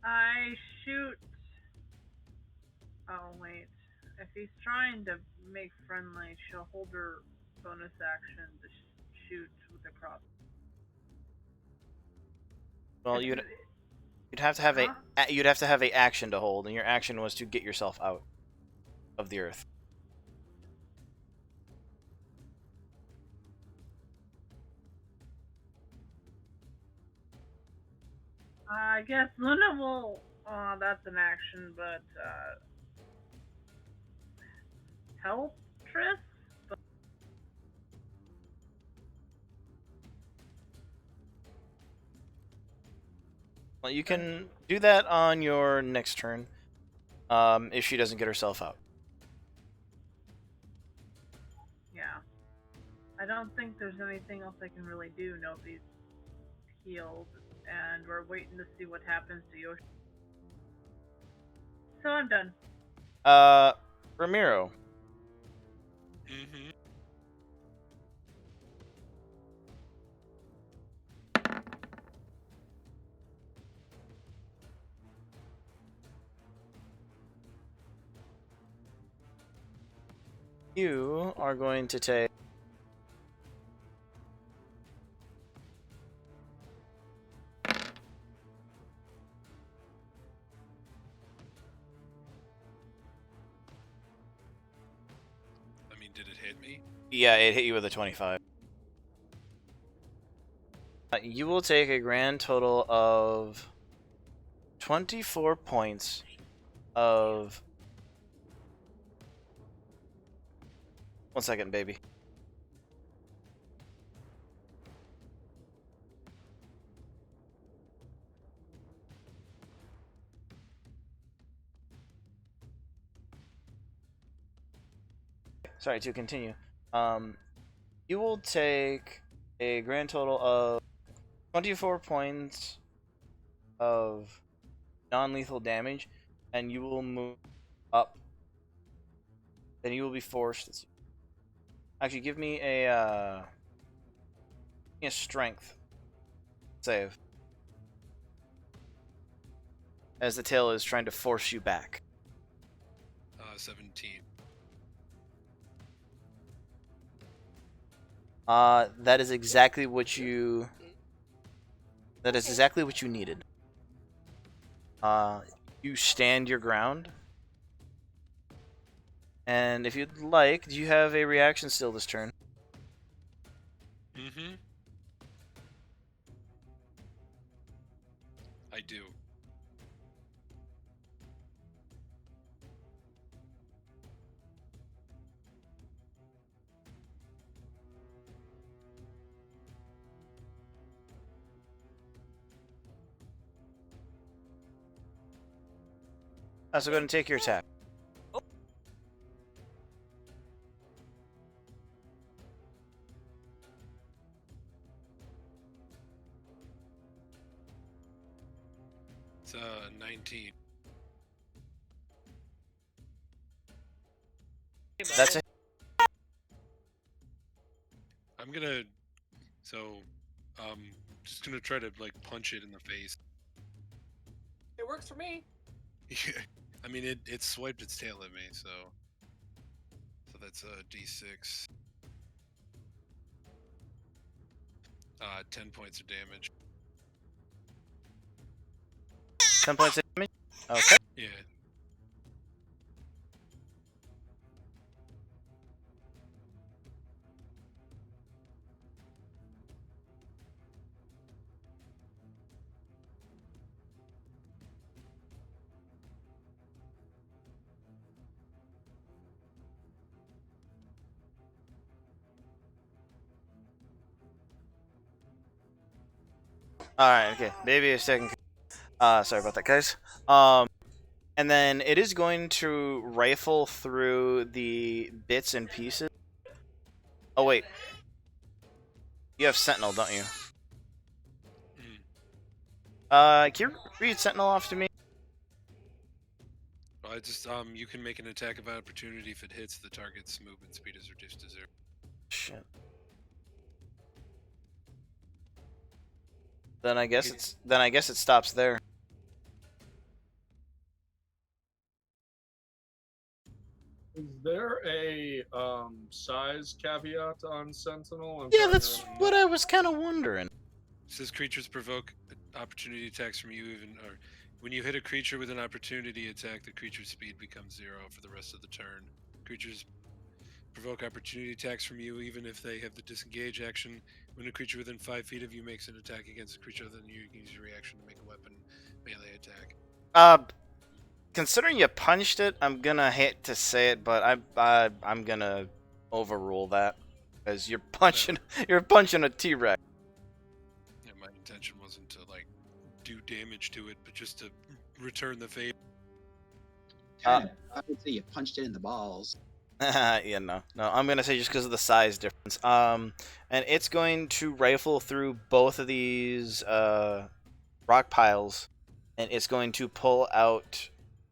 I shoot. Oh, wait. If he's trying to make friendly, she'll hold her bonus action to shoot with a cross. Well, you'd have to have you'd have to have a action to hold, and your action was to get yourself out of the earth. I guess Luna will. Oh, that's an action, but help Triss. But Well, you can do that on your next turn, if she doesn't get herself out. yeah, I don't think there's anything else I can really do. Nobody's healed, and we're waiting to see what happens to Yoshi. So I'm done. Ramiro. Mm-hmm. You are going to take. I mean, did it hit me? Yeah, it hit you with a 25. You will take a grand total of 24 points of. 1 second, baby. Sorry, to continue. You will take a grand total of 24 points of non-lethal damage, and you will move up. Then you will be forced. Actually, give me a strength save, as the tail is trying to force you back. 17. That is exactly what you. That is exactly what you needed. You stand your ground. And if you'd like, do you have a reaction still this turn? Mm-hmm. I do. So go ahead and take your attack. It's 19. That's it. I'm gonna. So, just gonna try to like punch it in the face. It works for me. I mean, it swiped its tail at me, so that's a D6. 10 points of damage. 10 points of damage? Okay. Yeah. Alright, okay. Maybe a second. Sorry about that, guys. And then it is going to rifle through the bits and pieces. Oh, wait. You have Sentinel, don't you? Can you read Sentinel off to me? I just you can make an attack of opportunity if it hits. The target's movement speed is reduced to 0. Shit. Then I guess it stops there. Is there a size caveat on Sentinel? Yeah, that's what I was kind of wondering. It says creatures provoke opportunity attacks from you or when you hit a creature with an opportunity attack, the creature's speed becomes 0 for the rest of the turn. Creatures provoke opportunity attacks from you even if they have the disengage action. When a creature within 5 feet of you makes an attack against a creature other than you can use your reaction to make a weapon melee attack. Considering you punched it, I'm gonna hate to say it, but I'm gonna overrule that because you're punching a T-Rex. Yeah, my intention wasn't to like do damage to it, but just to return the favor. I would say you punched it in the balls. Yeah, no, I'm gonna say just because of the size difference. And it's going to rifle through both of these rock piles, and it's going to pull out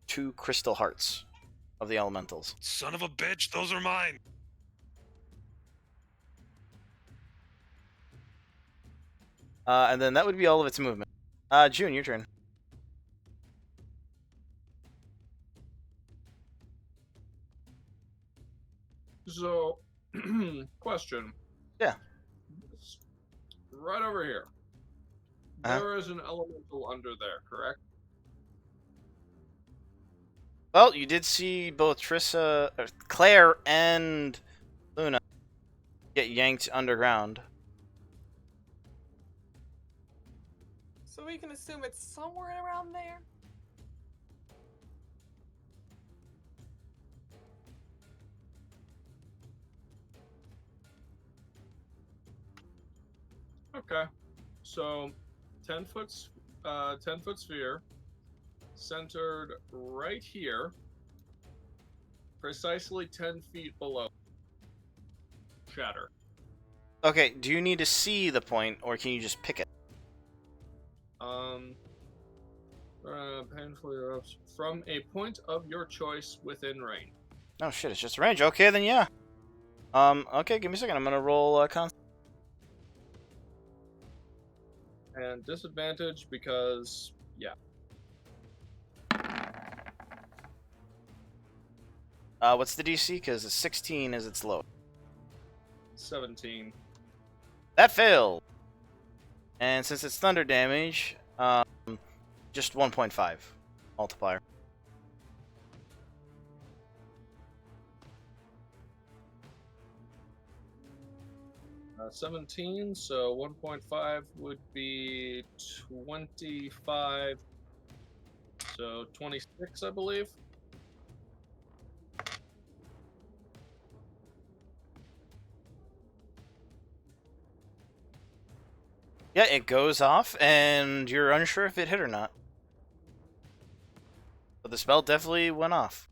2 crystal hearts of the elementals. Son of a bitch, those are mine. And then that would be all of its movement. June, your turn. So, question. Yeah. Right over here. There is an elemental under there, correct? Well, you did see both Claire and Luna get yanked underground. So we can assume it's somewhere around there? Okay. So, 10-foot sphere, centered right here, precisely 10 feet below. Shatter. Okay, do you need to see the point, or can you just pick it? Painfully erupts from a point of your choice within range. Oh shit, it's just range. Okay, then yeah. Okay, give me a second. I'm gonna roll con. And disadvantage because, yeah. What's the DC? Because a 16 is its low. 17. That failed. And since it's thunder damage, just 1.5 multiplier. Uh, 17, so 1.5 would be 25. So 26, I believe. Yeah, it goes off, and you're unsure if it hit or not. But the spell definitely went off.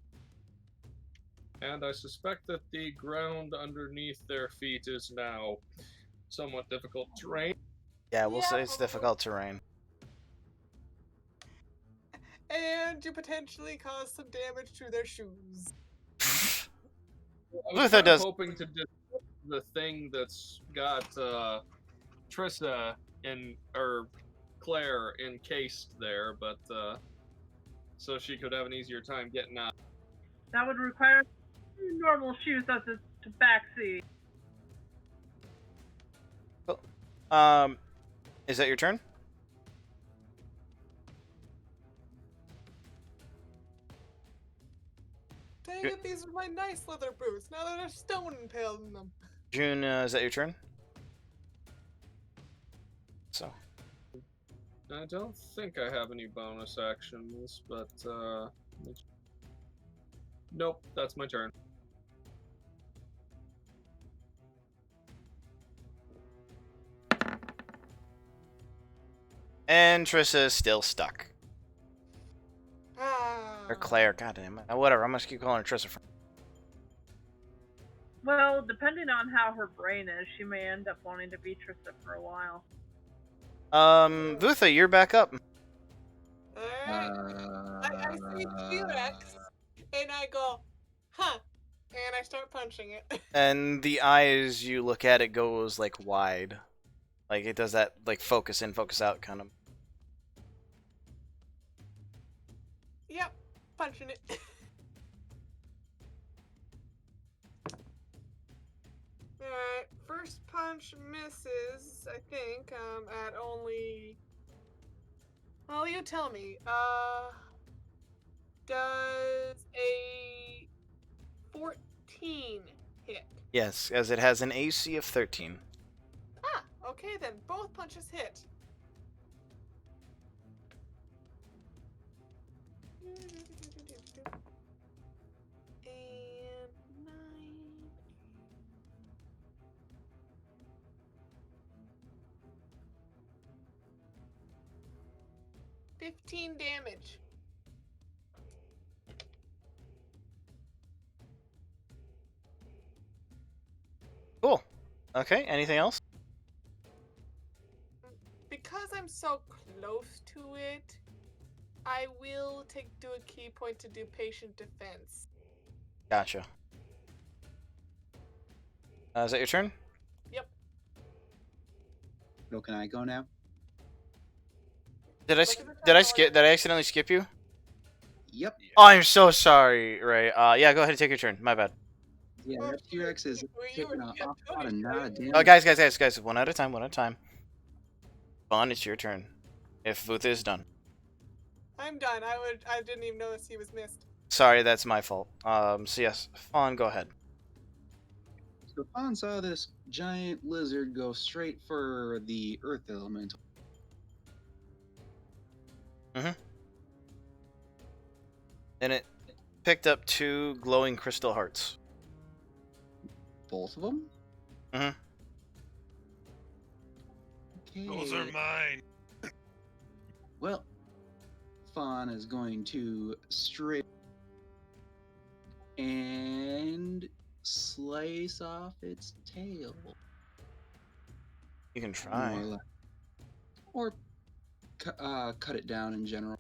And I suspect that the ground underneath their feet is now somewhat difficult terrain. Yeah, we'll say Yeah, it's probably. difficult terrain. And you potentially cause some damage to their shoes. I was Luther kind of does. hoping to disrupt the thing that's got Trissa or Claire encased there, but so she could have an easier time getting out. That would require Normal shoes as a backseat. Is that your turn? Dang it, these are my nice leather boots. Now that there's stone impaled in them. June, is that your turn? So. I don't think I have any bonus actions, but nope, that's my turn. And Trissa is still stuck. Ah. Or Claire, goddamn it. Whatever, I'm gonna keep calling her Trissa. Well, depending on how her brain is, she may end up wanting to be Trista for a while. Vutha, you're back up. Alright. I see T-Rex, and I go, huh, and I start punching it. And the eyes, you look at it, goes, like, wide. Like, it does that, like, focus in, focus out kind of. Yep, punching it. Alright, first punch misses, I think, at only... Well, you tell me, does a 14 hit? Yes, as it has an AC of 13. Ah, okay then, both punches hit. And 9... 15 damage. Cool. Okay, anything else? Because I'm so close to it, I will do a key point to do patient defense. Gotcha. Is that your turn? Yep. So can I go now? Did I accidentally skip you? Yep. Oh, I'm so sorry. Right. Yeah, go ahead and take your turn. My bad. Yeah, that T-Rex is taking a lot of damage. Oh, guys, one at a time. Vaughn, it's your turn. If Vutha is done. I'm done. I didn't even notice he was missed. Sorry, that's my fault. So yes, Fawn, go ahead. So Fawn saw this giant lizard go straight for the earth elemental. And it picked up 2 glowing crystal hearts. Both of them? Mhm. Okay. Those are mine. Well, Fawn is going to straight and slice off its tail. You can More try. or less. Or cut it down in general.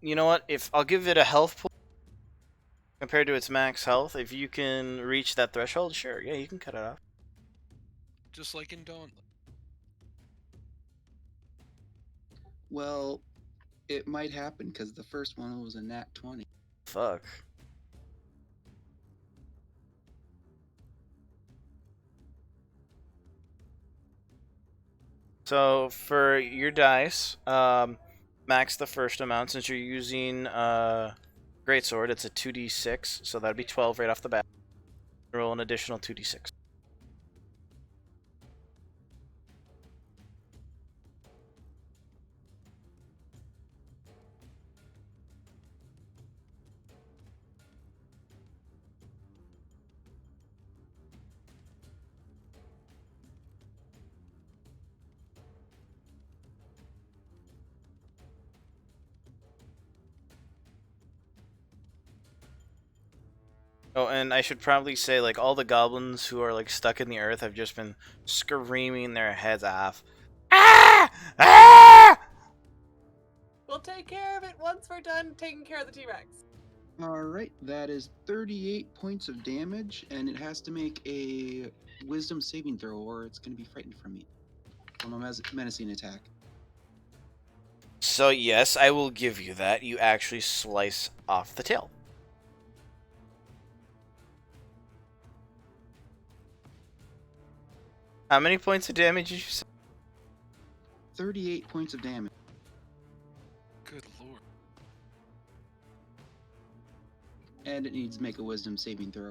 You know what? I'll give it a health pool compared to its max health. If you can reach that threshold, sure, yeah, you can cut it off. Just like in Dawn. Well, it might happen because the first one was a nat 20. Fuck. So for your dice, max the first amount. Since you're using greatsword, it's a 2d6, so that'd be 12 right off the bat. Roll an additional 2d6. Oh, and I should probably say, like, all the goblins who are, like, stuck in the earth have just been screaming their heads off. Ah! Ah! We'll take care of it once we're done taking care of the T-Rex. Alright, that is 38 points of damage, and it has to make a wisdom saving throw, or it's going to be frightened from me. From a menacing attack. So yes, I will give you that. You actually slice off the tail. How many points of damage did you say? 38 points of damage. Good lord. And it needs to make a wisdom saving throw.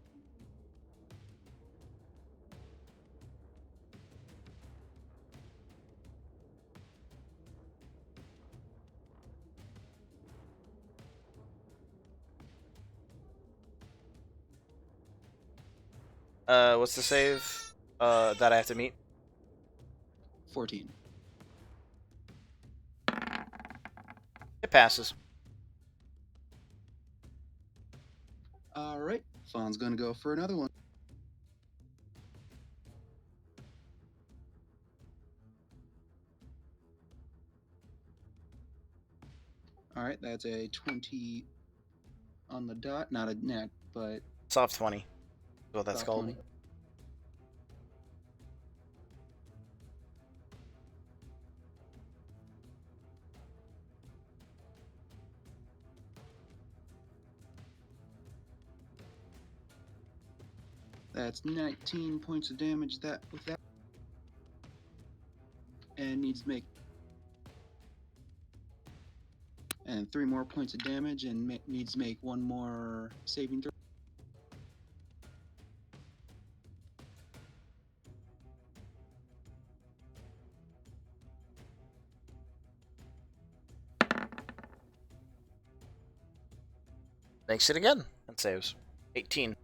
What's the save that I have to meet? 14. It passes. Alright, Fawn's gonna go for another one. Alright, that's a 20 on the dot. Not a net, but Soft 20. Well, that's soft called. 20. That's 19 points of damage that with that. And needs to make and 3 more points of damage and needs to make 1 more saving throw. Makes it again and saves. 18.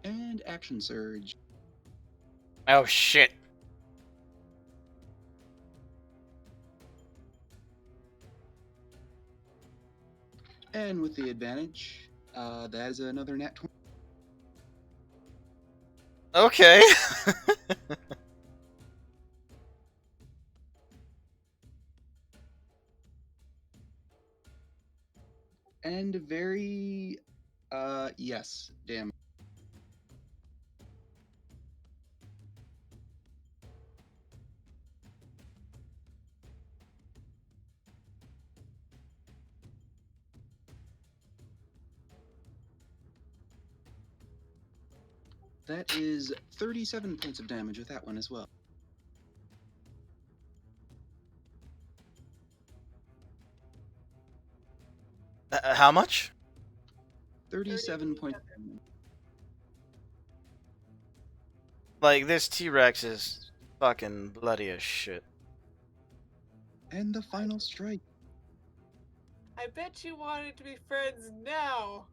And action surge. Oh shit. And with the advantage, that is another nat 20. Okay. And very, yes, damn. That is 37 points of damage with that one as well. How much? 37 points of damage. Like, this T-Rex is fucking bloody as shit. And the final strike. I bet you wanted to be friends now.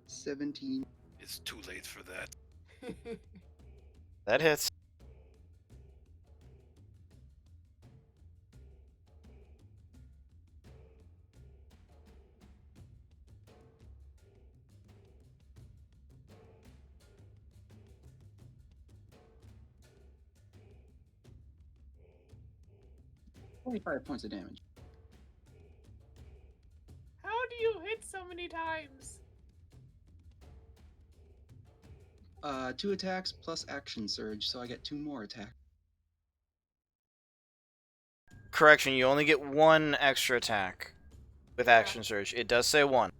17. It's too late for that. That hits. Twenty-five points of damage. How do you hit so many times? 2 attacks plus action surge, so I get 2 more attacks. Correction, you only get 1 extra attack with Yeah. action surge. It does say 1.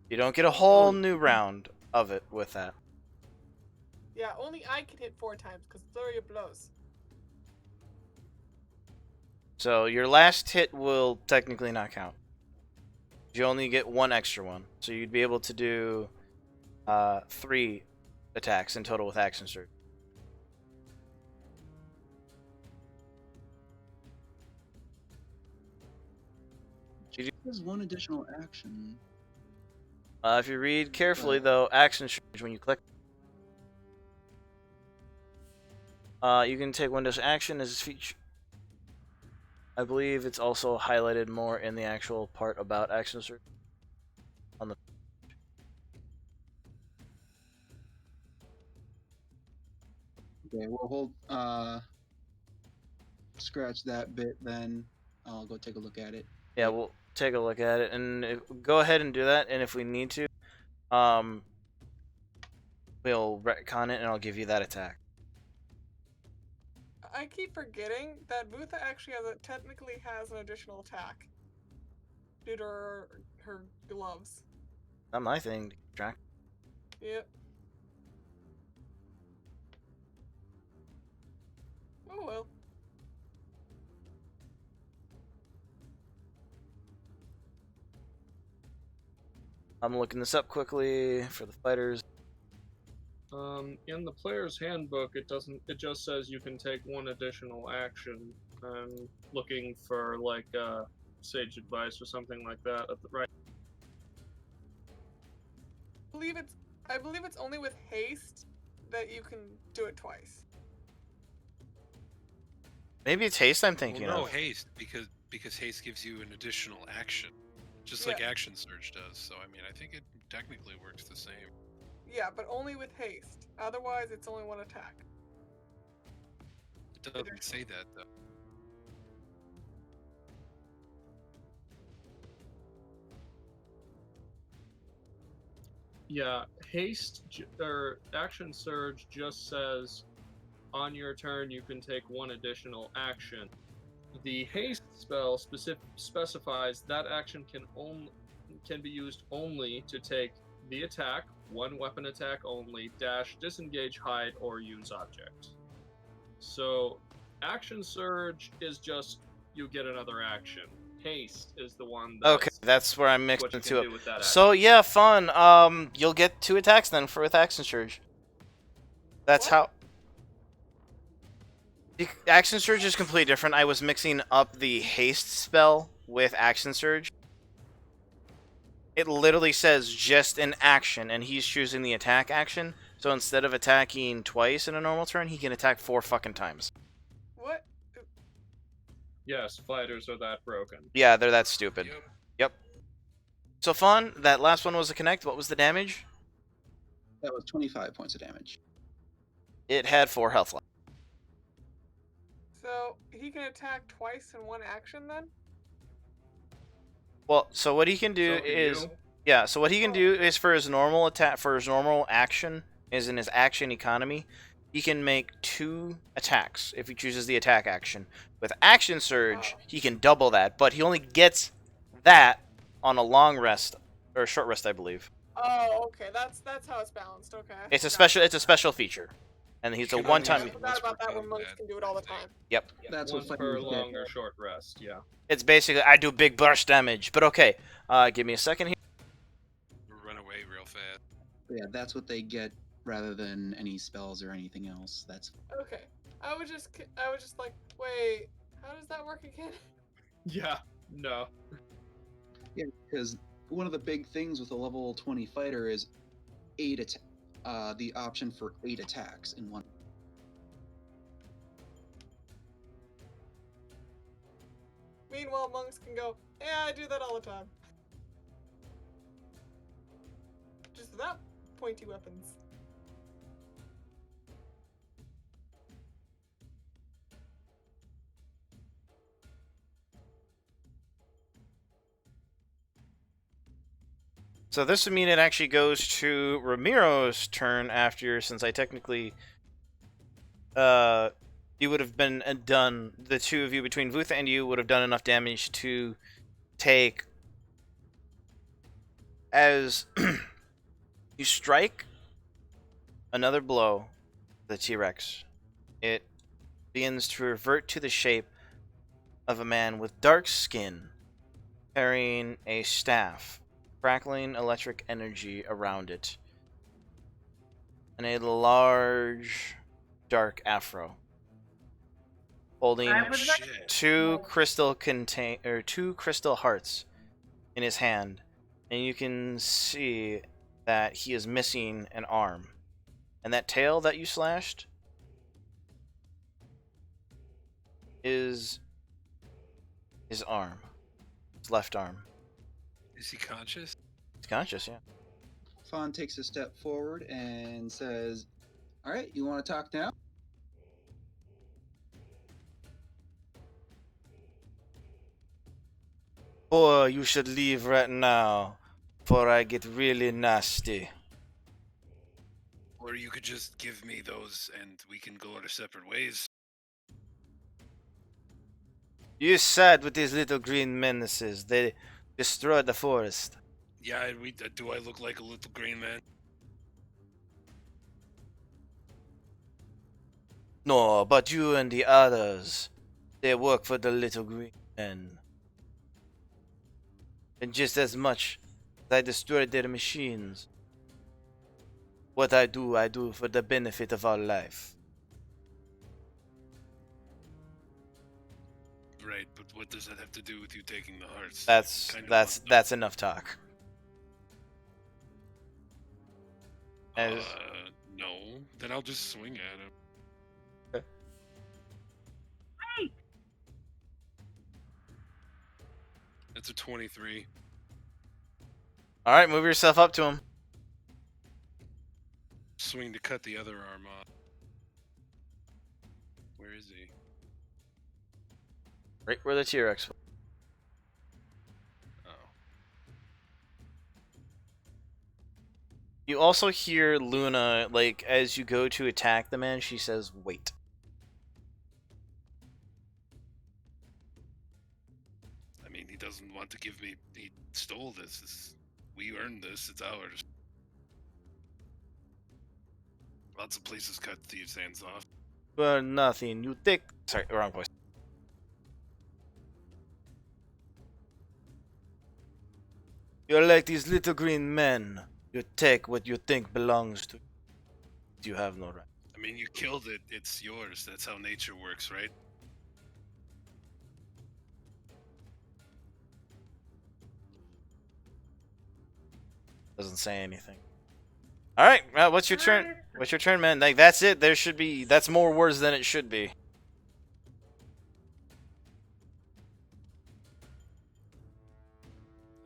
You don't get a whole new round of it with that. Yeah, only I can hit 4 times because flurry of blows. So your last hit will technically not count. You only get 1 extra one. So you'd be able to do 3 attacks in total with action surge. There's 1 additional action. If you read carefully, though, action surge, when you click, you can take Windows action as a feature. I believe it's also highlighted more in the actual part about action surge. On the Okay, we'll hold, scratch that bit, then I'll go take a look at it. yeah, we'll take a look at it, and go ahead and do that. And if we need to, we'll retcon it and I'll give you that attack. I keep forgetting that Vutha actually technically has an additional attack due to her gloves. Not my thing to keep track. Yep. Oh well. I'm looking this up quickly for the fighters. In the player's handbook, it doesn't. It just says you can take one additional action. I'm looking for like sage advice or something like that. Right. I believe it's only with haste that you can do it twice. Maybe it's haste I'm Well, thinking no of. haste because haste gives you an additional action, just like action surge does. So I mean, I think it technically works the same. Yeah, but only with haste. Otherwise, it's only one attack. It doesn't say that though. Yeah, haste or action surge just says on your turn you can take one additional action. The haste spell specifies that action can be used only to take the attack, one weapon attack only, dash, disengage, hide, or use object. So action surge is just you get another action. Haste is the one that's Okay, that's where I'm what mixing you two can up. do with that action. So yeah, fun. You'll get 2 attacks then with action surge. That's What? how. Action surge is completely different. I was mixing up the haste spell with action surge. It literally says just an action, and he's choosing the attack action. So instead of attacking twice in a normal turn, he can attack 4 fucking times. What? Yes, fighters are that broken. Yeah, they're that stupid. Yep. Yep. So fun. That last one was a connect. What was the damage? That was 25 points of damage. It had 4 health left. So he can attack twice in one action then? Well, so what he can do So can is you. yeah. So what he can do is for his normal attack, for his normal action, is in his action economy, he can make 2 attacks if he chooses the attack action. With action surge, he can double that, but he only gets that on a long rest or a short rest, I believe. Oh, okay. That's how it's balanced. Okay. It's a special feature, and he's a You can one only time. I use forgot once about per that when monks combat. can do it all the time. Yep. That's Once what per fighters get. long or short rest, yeah. It's basically I do big burst damage, but okay. Give me a second here. Run away real fast. Yeah, that's what they get rather than any spells or anything else. That's Okay. I was just like, wait, how does that work again? Yeah, no. yeah, because one of the big things with a level 20 fighter is the option for 8 attacks in one. Meanwhile, monks can go, yeah, I do that all the time. Just without pointy weapons. So this would mean it actually goes to Ramiro's turn after, since I technically, you would have been done, the two of you, between Vutha and you, would have done enough damage to take, as you strike another blow, the T-Rex, it begins to revert to the shape of a man with dark skin, carrying a staff, crackling electric energy around it, and a large, dark afro, holding I was Shit. two crystal hearts in his hand, and you can see that he is missing an arm, and that tail that you slashed is his arm, his left arm. Is he conscious? He's conscious, yeah. Fawn takes a step forward and says, "All right, you want to talk now?" Boy, you should leave right now, for I get really nasty. Or you could just give me those and we can go our separate ways. You side with these little green menaces. They destroyed the forest. Yeah, do I look like a little green man? No, but you and the others, they work for the little green men. And just as much as I destroyed their machines, what I do for the benefit of our life. Right, but what does that have to do with you taking the hearts? That's enough talk. As, No. Then I'll just swing at him. Wait! That's a 23. all right, move yourself up to him. Swing to cut the other arm off. Where is he? Right where the T-Rex was. Oh. You also hear Luna, like, as you go to attack the man, she says, wait. I mean, he doesn't want to give me. He stole this. We earned this. It's ours. Lots of places cut thieves' hands off. For nothing. You take. Sorry, wrong voice. You're like these little green men. You take what you think belongs to you. You have no right. I mean, you killed it. It's yours. That's how nature works, right? Doesn't say anything. All right. Well, what's your turn? What's your turn, man? Like that's it. There should be. That's more words than it should be.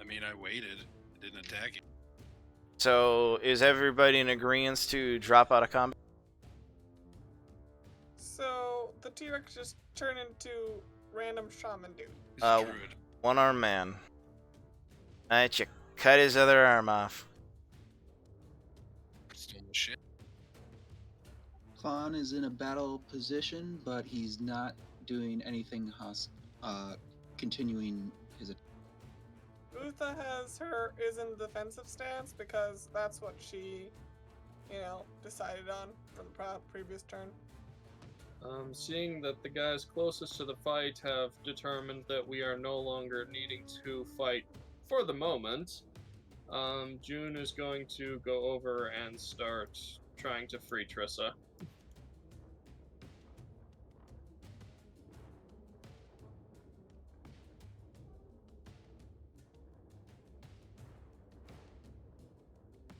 I mean, I waited. I didn't attack it. So is everybody in agreement to drop out of combat? So the T-Rex just turned into random shaman dude. He's a druid. One-armed man. Alright, you cut his other arm off. Stole the shit. Klon is in a battle position, but he's not doing anything continuing his attack. Utha is in defensive stance because that's what she, decided on from the previous turn. Seeing that the guys closest to the fight have determined that we are no longer needing to fight for the moment, June is going to go over and start trying to free Trissa.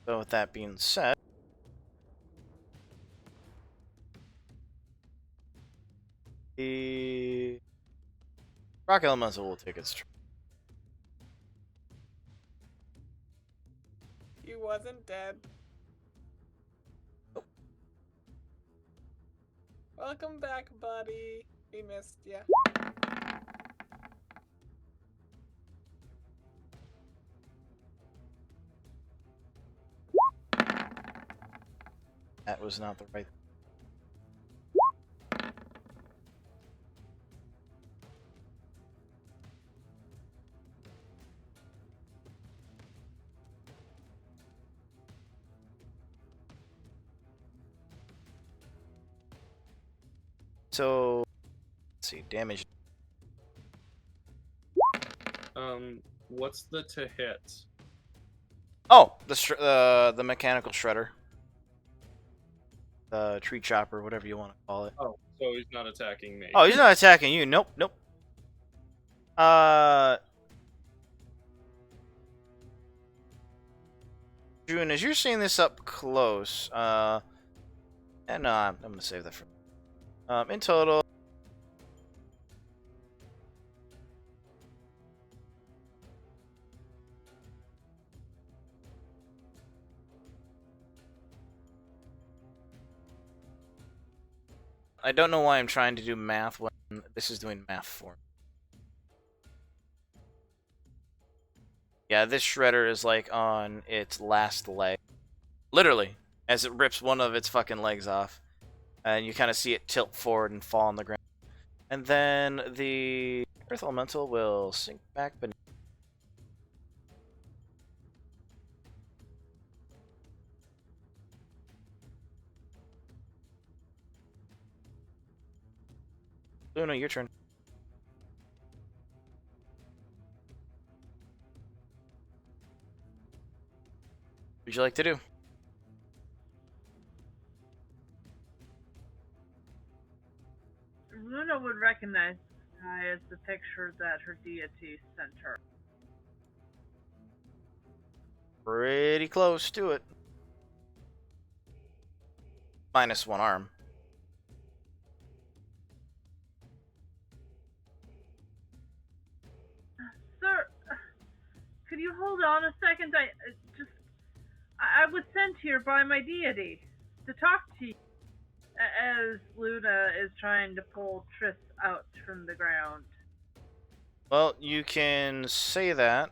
So with that being said, the Rock Elemental will take its turn. He wasn't dead. Nope. Welcome back, buddy. We missed ya. That was not the right. So, let's see, damage. What's the to hit? Oh, the mechanical shredder, the tree chopper, whatever you want to call it. Oh, so he's not attacking me. Oh, he's not attacking you. Nope, nope. June, as you're seeing this up close, and I'm gonna save that for. In total. I don't know why I'm trying to do math when this is doing math for me. Yeah, this shredder is like on its last leg. Literally. as it rips one of its fucking legs off. And you kind of see it tilt forward and fall on the ground. And then the Earth Elemental will sink back beneath. Luna, your turn. What would you like to do? Luna would recognize this guy as the picture that her deity sent her. Pretty close to it. Minus one arm. Sir, could you hold on a second? I was sent here by my deity to talk to you. As Luna is trying to pull Triss out from the ground. Well, you can say that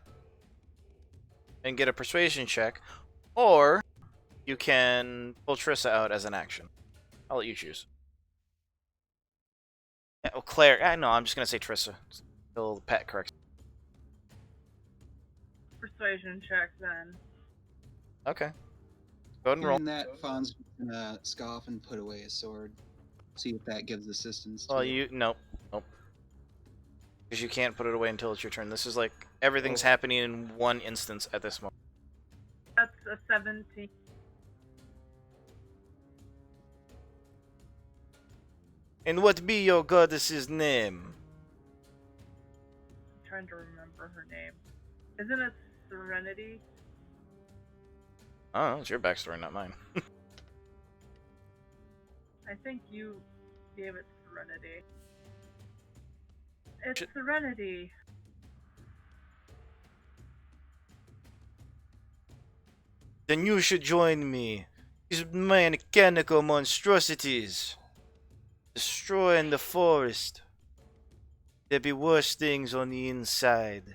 and get a persuasion check, or you can pull Trissa out as an action. I'll let you choose. Yeah, oh, Claire. No, I'm just gonna say Trissa. Until the pet corrects. Persuasion check then. Okay. Go ahead and roll. In that, Fawn's gonna scoff and put away his sword. See if that gives assistance. Well, to it. nope. Because you can't put it away until it's your turn. This is like everything's happening in one instance at this moment. That's a 17. And what be your goddess's name? I'm trying to remember her name. Isn't it Serenity? Oh, it's your backstory, not mine. I think you gave it Serenity. It's Serenity. Then you should join me. These mechanical monstrosities. Destroying the forest. There be worse things on the inside.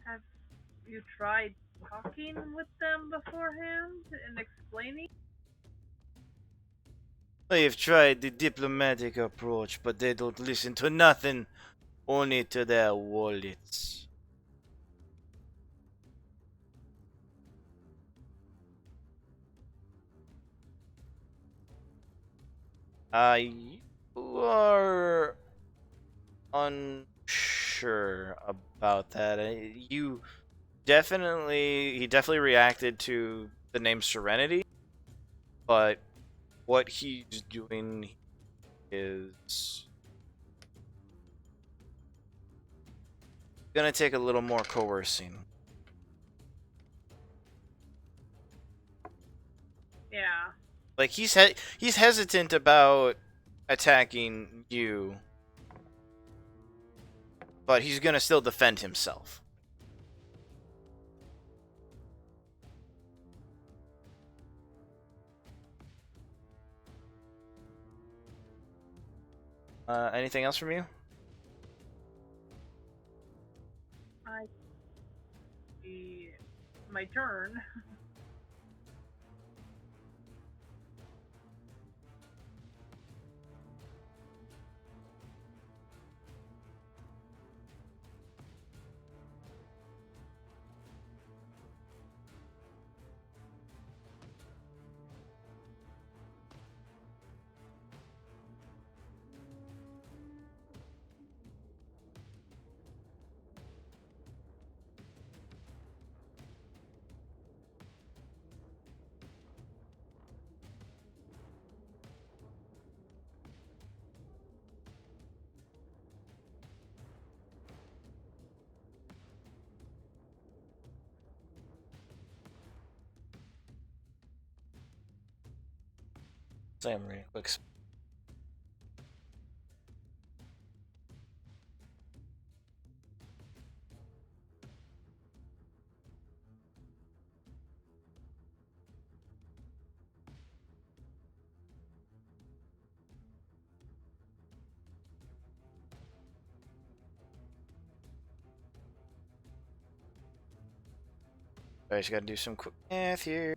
Have you tried talking with them beforehand and explaining? I have tried the diplomatic approach, but they don't listen to nothing, only to their wallets. You are unsure about that. He definitely reacted to the name Serenity, but what he's doing is gonna take a little more coercing. Yeah. Like he's hesitant about attacking you, but he's gonna still defend himself. Anything else from you? My turn. Same real quick. I just gotta do some quick math here.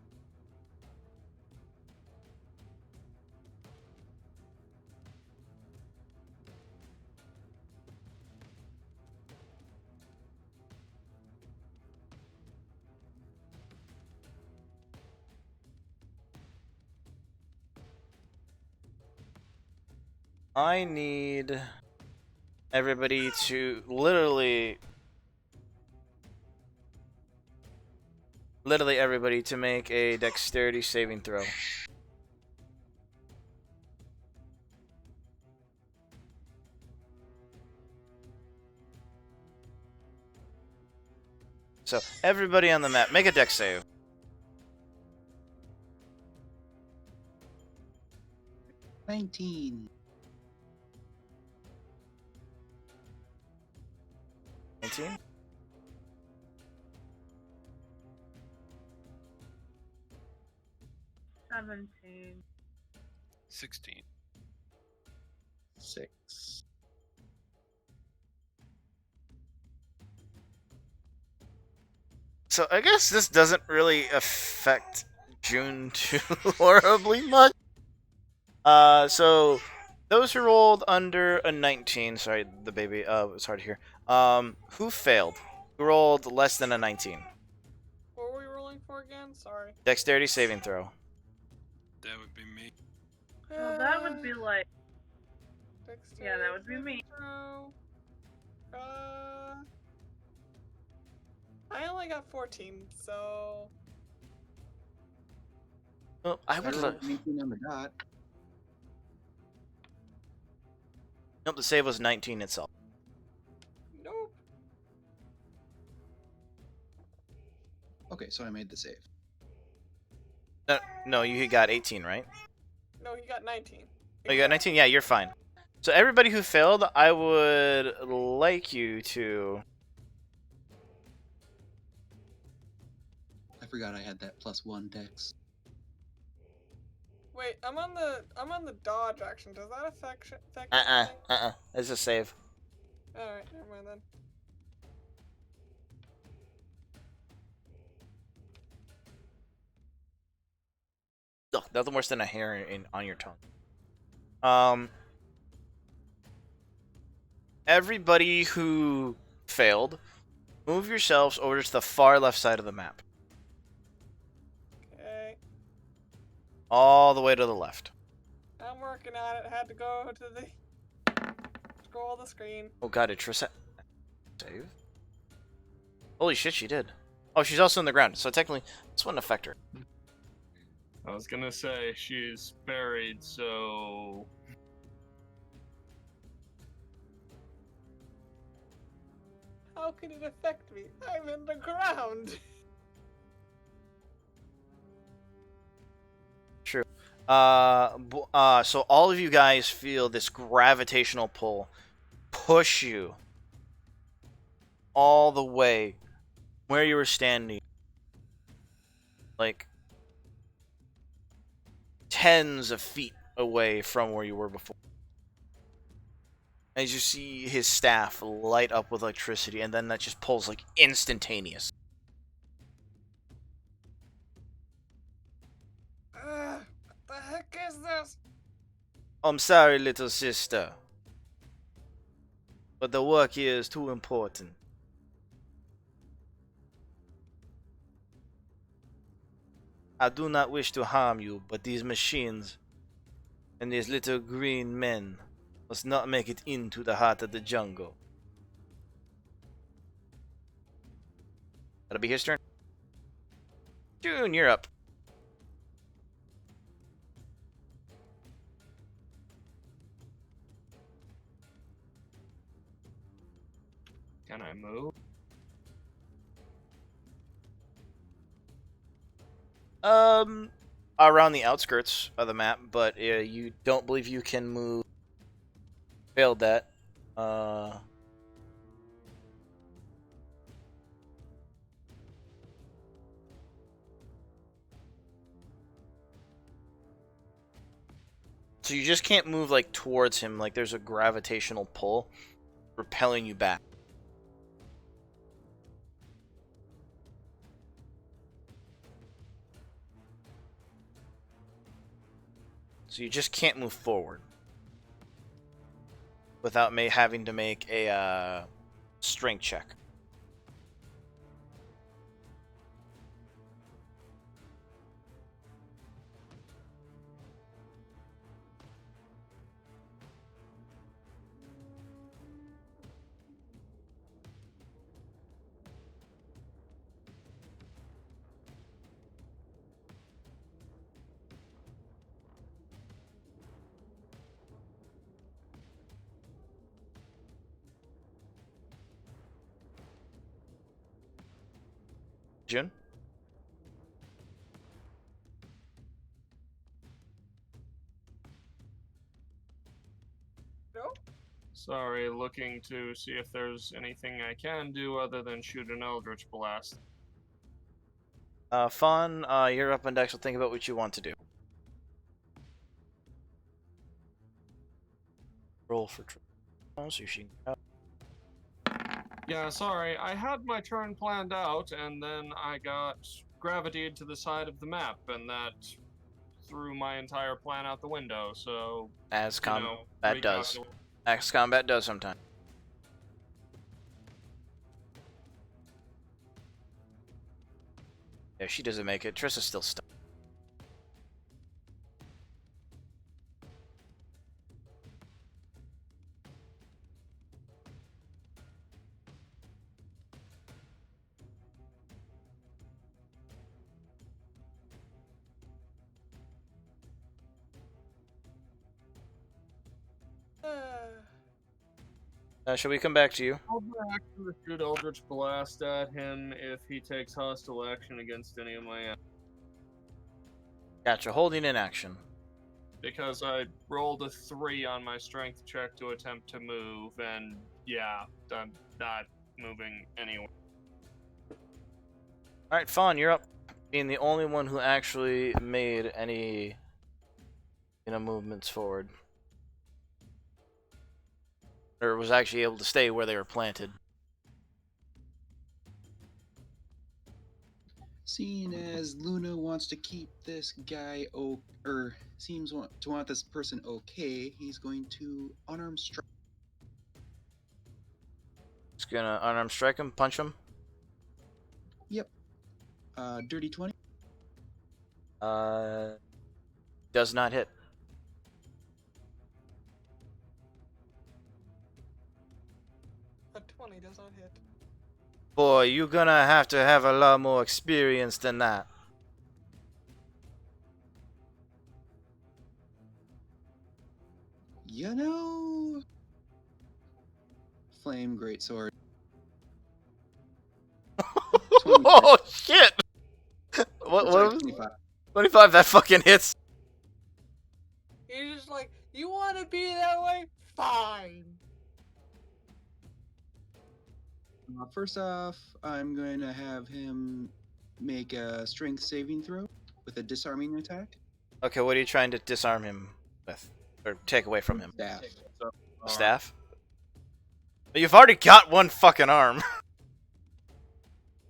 I need everybody to literally everybody to make a dexterity saving throw. So everybody on the map, make a dex save. 19. 19. 17. 16. 6. So I guess this doesn't really affect June too horribly much. So those who rolled under a 19, sorry, the baby, it's hard to hear. Who failed? Who rolled less than a 19? What were we rolling for again? Sorry. Dexterity saving throw. That would be me. Well, that would be like. Dexterity Yeah, that would be me. throw. I only got 14, so Well, I would Better look. than 18 on the dot. Nope, the save was 19 itself. nope. Okay, so I made the save. No, you got 18, right? No, he got 19. Oh, you got 19? Yeah, you're fine. So everybody who failed, I would like you to... I forgot I had that +1 dex. Wait, I'm on the dodge action. Does that affect anything? It's a save. Alright, never mind then. Ugh, nothing worse than a hair on your tongue. Everybody who failed, move yourselves over to the far left side of the map. Okay. All the way to the left. I'm working on it. Had to go to the scroll the screen. Oh god, did Trissa save? Holy shit, she did. Oh, she's also in the ground, so technically this wouldn't affect her. I was gonna say she's buried, so How can it affect me? I'm in the ground. True. So all of you guys feel this gravitational pull push you all the way where you were standing. Like tens of feet away from where you were before. As you see his staff light up with electricity, and then that just pulls like instantaneous. What the heck is this? I'm sorry, little sister, but the work here is too important. I do not wish to harm you, but these machines and these little green men must not make it into the heart of the jungle. That'll be his turn. June, you're up. can I move? Around the outskirts of the map, but you don't believe you can move. Failed that. So you just can't move like towards him, like there's a gravitational pull repelling you back. So you just can't move forward without having to make a strength check. June? No? Sorry, looking to see if there's anything I can do other than shoot an Eldritch Blast. Fawn, you're up on deck, so think about what you want to do. Roll for so you should. Yeah, sorry, I had my turn planned out, and then I got gravitated to the side of the map, and that threw my entire plan out the window, so... As you know, combat does. recalculate. As combat does sometimes. Yeah, she doesn't make it. Trissa's still stuck. Shall we come back to you? I'll actually shoot Eldritch Blast at him if he takes hostile action against any of my... Gotcha. Holding in action. Because I rolled a 3 on my strength check to attempt to move, and yeah, I'm not moving anywhere. Alright, Fawn, you're up. Being the only one who actually made any movements forward. Or was actually able to stay where they were planted. Seeing as Luna wants to keep this guy seems to want this person okay, he's going to unarmed strike. Just gonna unarmed strike him, punch him. Yep. Dirty 20. Does not hit. A 20 does not hit. Boy, you're gonna have to have a lot more experience than that. You know, flame greatsword. Oh shit! What? Sorry, What? 25. 25. That fucking hits. You're just like, you want to be that way? Fine. First off, I'm going to have him make a strength saving throw with a disarming attack. Okay, what are you trying to disarm him with, or take away from him? Staff. A staff? But you've already got one fucking arm.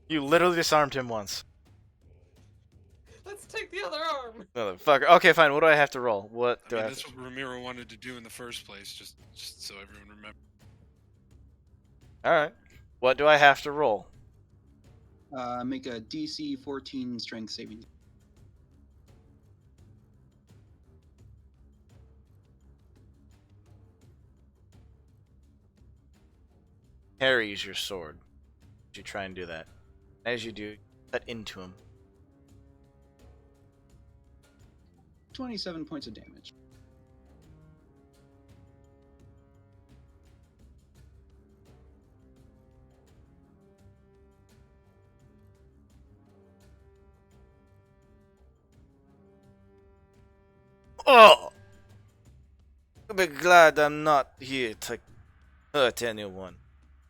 You literally disarmed him once. Let's take the other arm. Motherfucker. Okay, fine. What do I have to roll? What do I have That's to... what Ramiro wanted to do in the first place, just so everyone remembers. Alright. What do I have to roll? Make a DC 14 strength saving. Harry's your sword. You try and do that. As you do, cut into him. 27 points of damage. Oh! You'll be glad I'm not here to hurt anyone.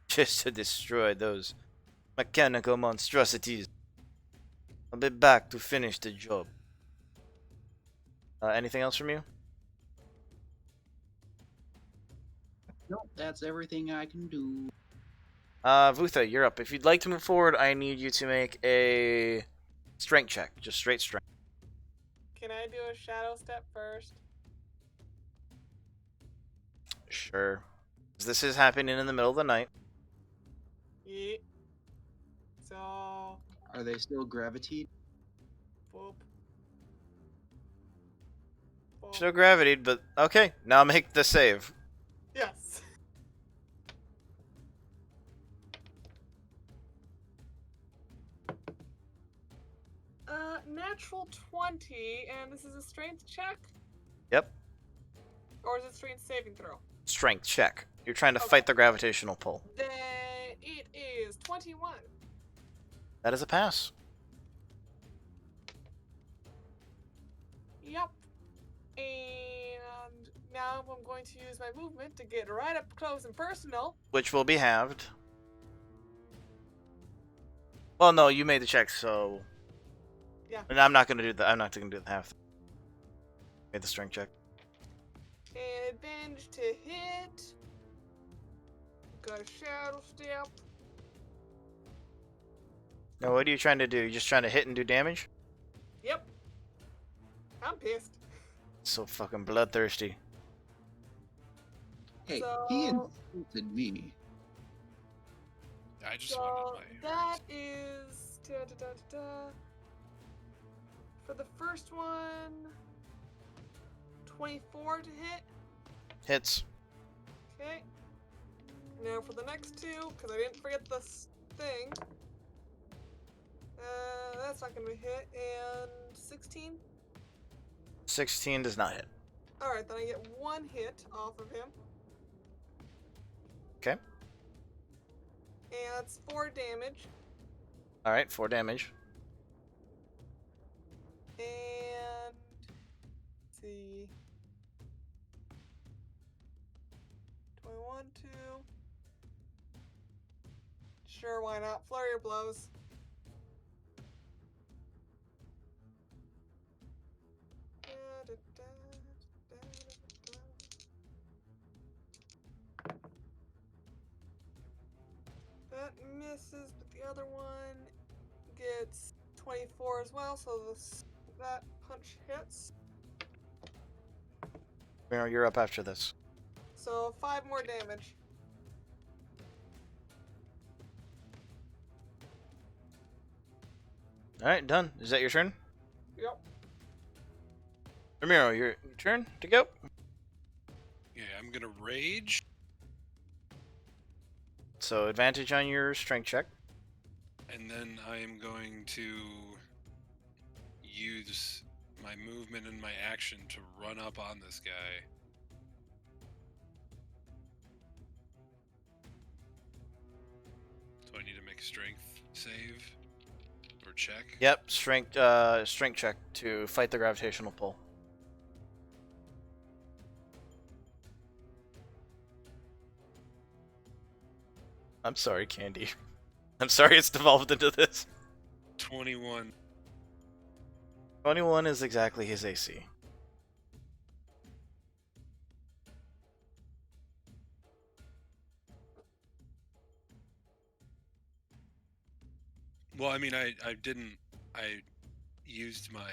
Just to destroy those mechanical monstrosities. I'll be back to finish the job. Anything else from you? Nope, that's everything I can do. Vutha, you're up. If you'd like to move forward, I need you to make a strength check. Just straight strength. Can I do a shadow step first? Sure. This is happening in the middle of the night. Yeah. So, Are they still gravitated? boop. Boop. Still gravitated, but okay. Now make the save. Yes. Natural 20, and this is a strength check? Yep. Or is it strength saving throw? Strength check. You're trying to Okay. fight the gravitational pull. Then it is 21. That is a pass. Yep. And now I'm going to use my movement to get right up close and personal. Which will be halved. Well, no, you made the check, so. Yeah. And I'm not gonna do the. I'm not gonna do the half. Made the strength check. And advantage to hit. Got a shadow step. Now, what are you trying to do? You just trying to hit and do damage? Yep. I'm pissed. So fucking bloodthirsty. Hey, he So- insulted me. I just So want to know that is for the first one, 24 to hit. Hits. Okay. Now for the next two, because I didn't forget this thing. That's not gonna hit. And 16. 16 does not hit. All right, then I get one hit off of him. Okay. And that's 4 damage. All right, 4 damage. And let's see, 21, 2. Sure, why not? Flurry of blows. That misses, but the other one gets 24 as well, so that punch hits. You're up after this. So 5 more damage. All right, done. Is that your turn? Yep. Ramiro, your turn to go. Yeah, I'm gonna rage. So advantage on your strength check. And then I am going to use my movement and my action to run up on this guy. Do I need to make a strength save or check? Yep, strength check to fight the gravitational pull. I'm sorry, Candy. I'm sorry it's devolved into this. 21. 21 is exactly his AC. Well, I mean, I used my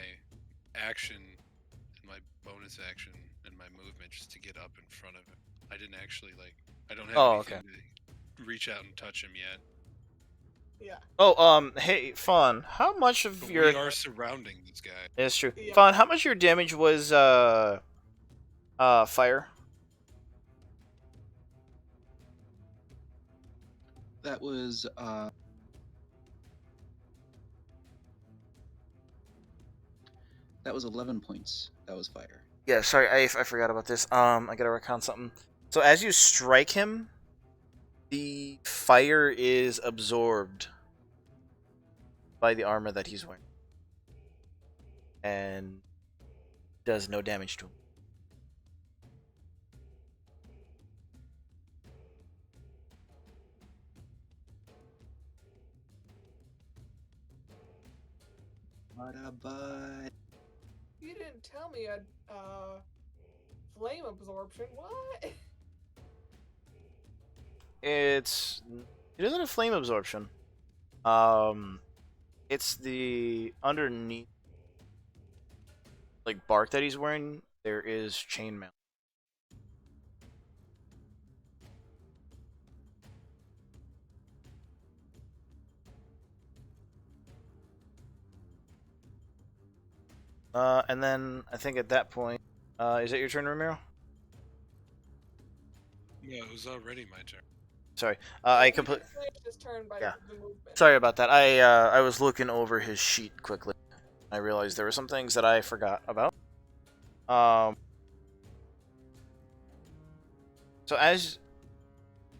action and my bonus action and my movement just to get up in front of him. I didn't actually, like, I don't have Oh, anything to reach out and touch him yet. Yeah. Oh, hey, Fawn, how much of But your... we are surrounding this guy. It's true. Yeah. Fawn, how much of your damage was, fire? That was 11 points. That was fire. Yeah, sorry, I forgot about this. I gotta recount something. So as you strike him, the fire is absorbed by the armor that he's wearing. And does no damage to him. What a butt. You didn't tell me I had flame absorption. What? It doesn't have flame absorption. It's the underneath, like, bark that he's wearing. There is chainmail. And then I think at that point, is it your turn, Ramiro? Yeah, it was already my turn. Sorry, Yeah, I he complete. just finished his turn by Yeah. the movement. Sorry about that. I was looking over his sheet quickly. I realized there were some things that I forgot about. So as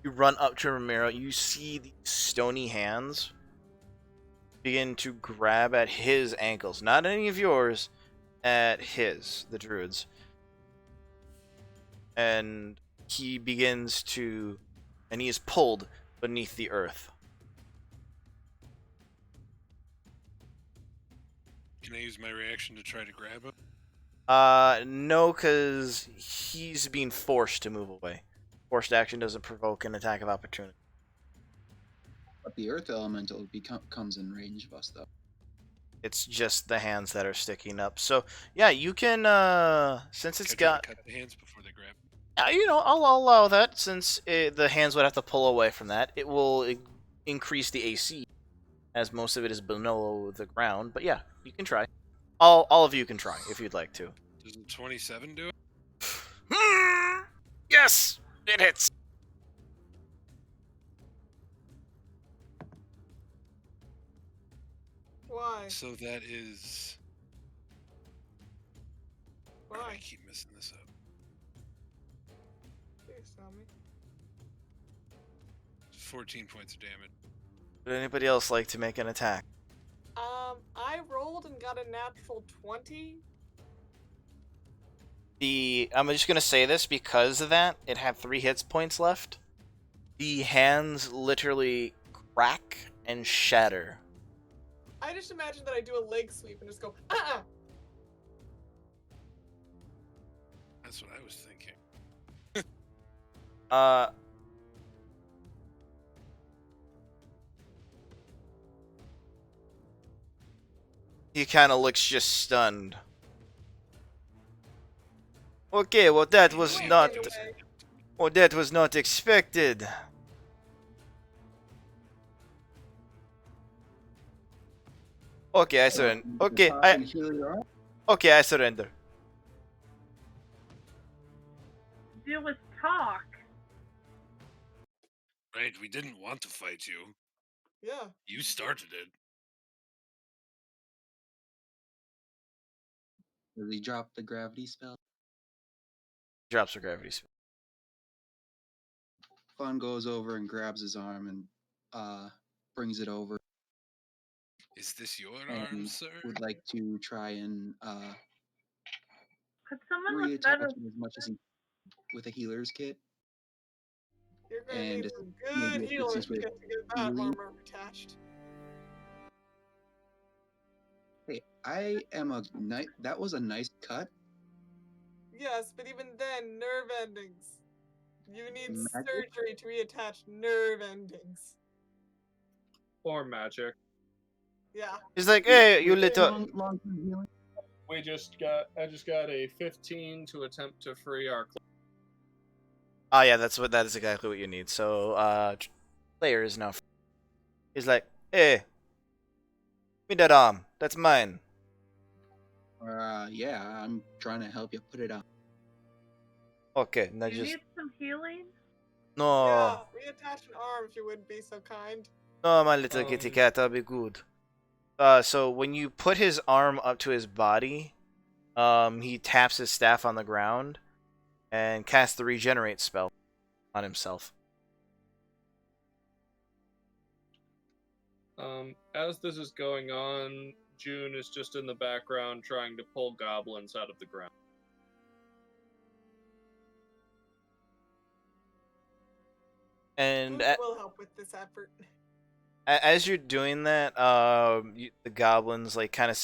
you run up to Ramiro, you see these stony hands begin to grab at his ankles, not any of yours, at his, the druid's, and he begins to, and he is pulled beneath the earth. Can I use my reaction to try to grab him? No, because he's being forced to move away. Forced action doesn't provoke an attack of opportunity. But the earth elemental comes in range of us, though. It's just the hands that are sticking up. So yeah, you can. Since it's Can I try got, to cut the hands before they grab him? yeah, I'll allow that. Since the hands would have to pull away from that, it will increase the AC, as most of it is below the ground. But yeah, you can try. All of you can try if you'd like to. Does a 27 do it? Yes, it hits. Why? So that is. I Why? keep messing this up. Please tell me. 14 points of damage. Would anybody else like to make an attack? I rolled and got a natural 20. I'm just gonna say this because of that. It had 3 hits points left. The hands literally crack and shatter. I just imagine that I do a leg sweep and just go, uh-uh! That's what I was thinking. Uh. He kind of looks just stunned. Okay, well that was Wait, not. wait, wait. Well, that was not expected. Okay, I surrender. Okay, Okay, I surrender. Do is talk. Right, we didn't want to fight you. Yeah. You started it. Does he drop the gravity spell? Drops her gravity spell. Fun goes over and grabs his arm and brings it over Is this your arm, and sir? would like to try and Could someone with reattach better? it as much as he with a healer's kit. You're gonna And need it's some maybe good healers assistance to with get that healing. armor attached. Hey, I am a nice. That was a nice cut. Yes, but even then, nerve endings. You need Magic? surgery to reattach nerve endings. Or magic. Yeah. He's like, hey, you With little. long-term healing. I just got a 15 to attempt to free our Oh yeah, that is exactly what you need. So player is now. He's like, hey, give me that arm. That's mine. Yeah, I'm trying to help you put it on. Okay, now You just need some healing. no, Yeah, reattach an arm if you would be so kind. no, my little kitty cat. I'll be good. So when you put his arm up to his body, he taps his staff on the ground and casts the regenerate spell on himself. As this is going on, June is just in the background trying to pull goblins out of the ground. And Who will help with this effort? as you're doing that, the goblins like kind of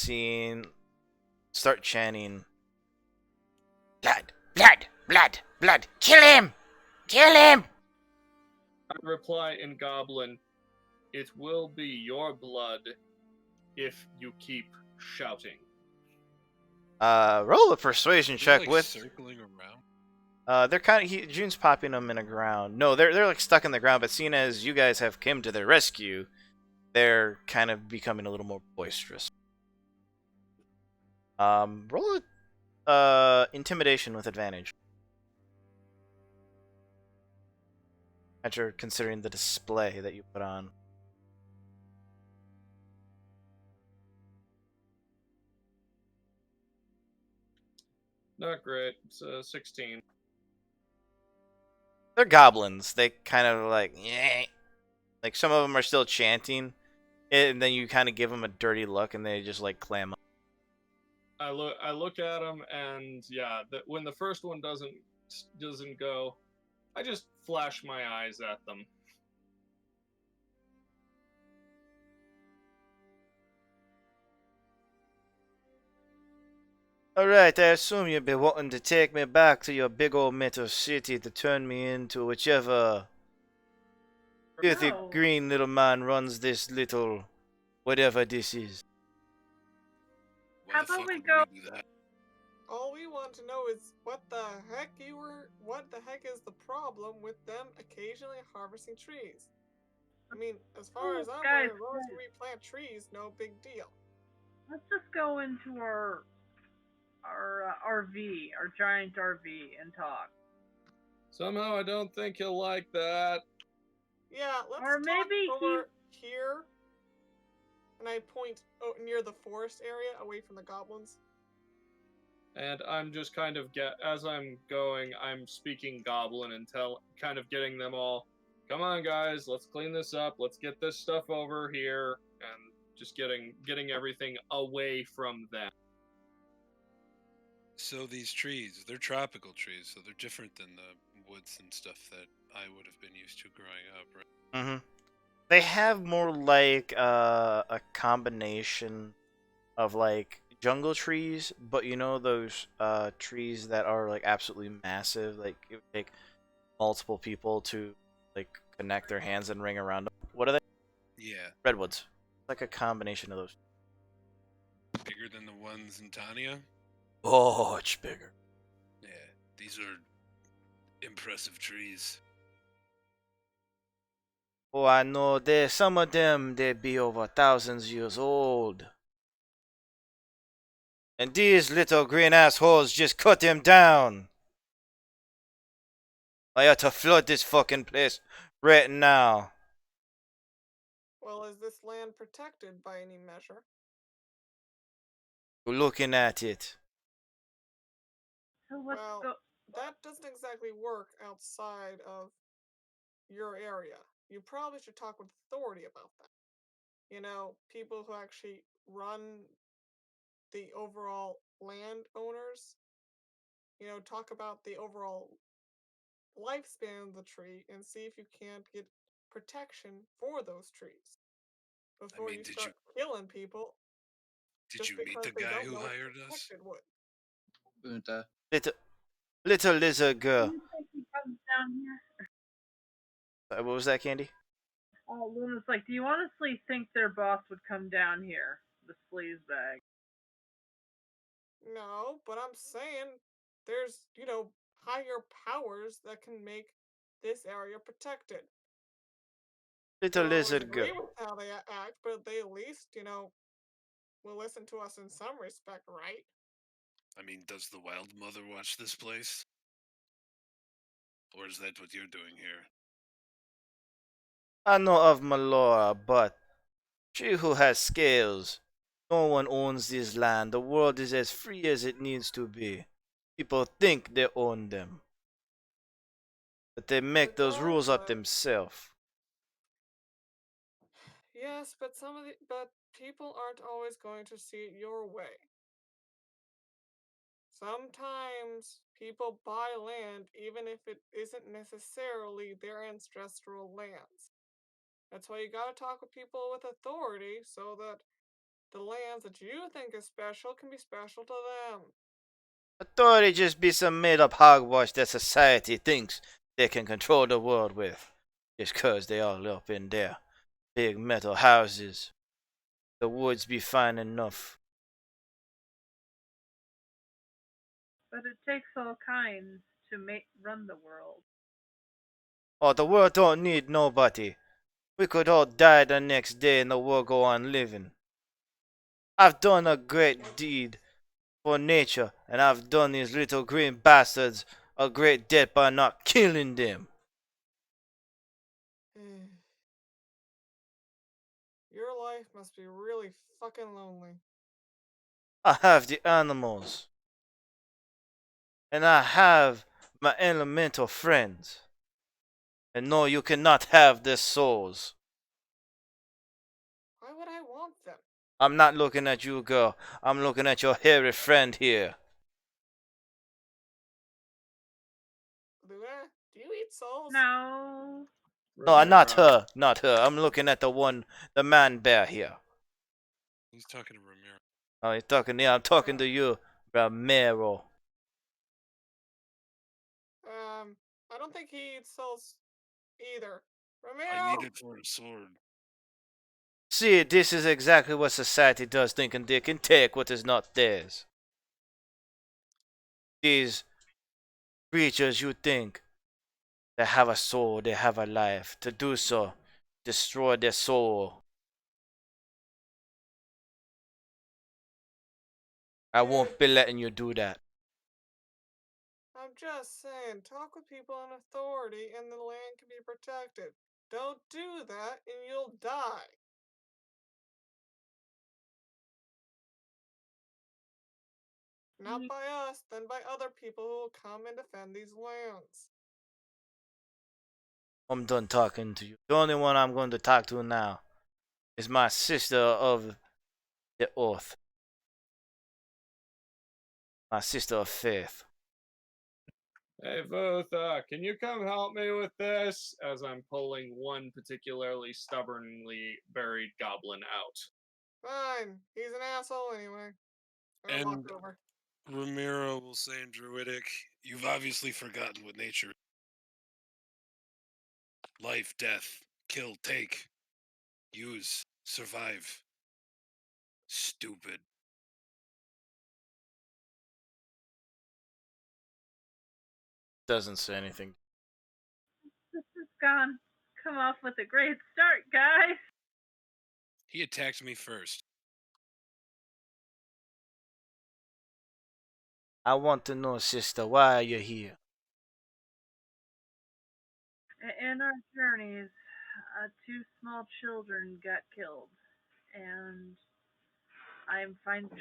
start chanting, "Blood, blood, blood, blood! Kill him! Kill him!" I reply in Goblin, "It will be your blood if you keep shouting." Roll a persuasion They're, check like, with. circling around. They're kind of June's popping them in the ground. No, they're like stuck in the ground. But seeing as you guys have come to their rescue, they're kind of becoming a little more boisterous. Roll a intimidation with advantage. After considering the display that you put on. Not great. It's 16. They're goblins. They kind of like, yeah. Like some of them are still chanting, and then you kind of give them a dirty look, and they just like clam up. I look at them, and yeah, when the first one doesn't go, I just flash my eyes at them. Alright, I assume you'll be wanting to take me back to your big old metal city to turn me into whichever filthy No. green little man runs this little whatever this is. Why How the about fuck we would go- we do that? All we want to know is what the heck is the problem with them occasionally harvesting trees? I mean, as far as I'm Guys, aware, as long as we plant trees, no big deal. Let's just go into our RV, our giant RV, and talk. Somehow I don't think he'll like that. Yeah, let's Or maybe talk over here. And I point near the forest area, away from the goblins. And I'm just kind of as I'm going, I'm speaking goblin and kind of getting them all, come on guys, let's clean this up, let's get this stuff over here, and just getting everything away from them. So these trees, they're tropical trees, so they're different than the woods and stuff that I would have been used to growing up, right? Mm-hmm. They have more like a combination of like jungle trees, but you know those trees that are like absolutely massive, like it would take multiple people to like connect their hands and ring around them. What are they? Yeah, Redwoods. Like a combination of those. bigger than the ones in Tanya. Oh, much bigger. Yeah, these are impressive trees. Oh, I know. Some of them they be over thousands years old. And these little green assholes just cut them down. I ought to flood this fucking place right now. Well, is this land protected by any measure? Looking at it. So let's Well, go. that doesn't exactly work outside of your area. You probably should talk with authority about that. You know, people who actually run the overall landowners. You know, talk about the overall lifespan of the tree and see if you can't get protection for those trees before you did start killing people did just you meet because the they guy don't who know it's hired us? protected wood. Bunta. Little lizard Do girl. you think he comes down here? What was that, Candy? Oh, Luna's like, do you honestly think their boss would come down here? The sleaze bag. No, but I'm saying there's, higher powers that can make this area protected. Little Don't always lizard girl. agree with how they act, but they at least, will listen to us in some respect, right? Does the Wild Mother watch this place? Or is that what you're doing here? I know of Malora, but she who has scales. No one owns this land. The world is as free as it needs to be. People think they own them. But they make those rules up Regardless, themselves. yes, but people aren't always going to see it your way. Sometimes people buy land even if it isn't necessarily their ancestral lands. That's why you gotta talk with people with authority so that the lands that you think is special can be special to them. Authority just be some made up hogwash that society thinks they can control the world with. Just 'cause they all up in their big metal houses. The woods be fine enough. But it takes all kinds to run the world. Oh, the world don't need nobody. We could all die the next day and the world go on living. I've done a great deed for nature, and I've done these little green bastards a great debt by not killing them. Your life must be really fucking lonely. I have the animals, and I have my elemental friends. And no, you cannot have their souls. Why would I want them? I'm not looking at you, girl. I'm looking at your hairy friend here. Luna, do you eat souls? No. No, not Rivera. her. Not her. I'm looking at the man bear here. He's talking to Ramiro. Oh, you're talking, yeah, I'm talking to you, Ramiro. I don't think he eats souls either. I Ramiro! need it for a sword. See, this is exactly what society does, thinking they can take what is not theirs. These creatures you think they have a soul, they have a life. To do so, destroy their soul. I won't be letting you do that. I'm just saying, talk with people in authority and the land can be protected. Don't do that and you'll die. Not by us, then by other people who will come and defend these lands. I'm done talking to you. The only one I'm going to talk to now is my sister of the oath. My sister of faith. Hey, Vutha, can you come help me with this? As I'm pulling one particularly stubbornly buried goblin out. Fine, he's an asshole anyway. I walk And over. Ramiro will say in Druidic, you've obviously forgotten what nature is. Life, death, kill, take, use, survive. Stupid. Doesn't say anything. This has gone come off with a great start, guys. He attacked me first. I want to know, sister, why are you here? In our journeys, two small children got killed, and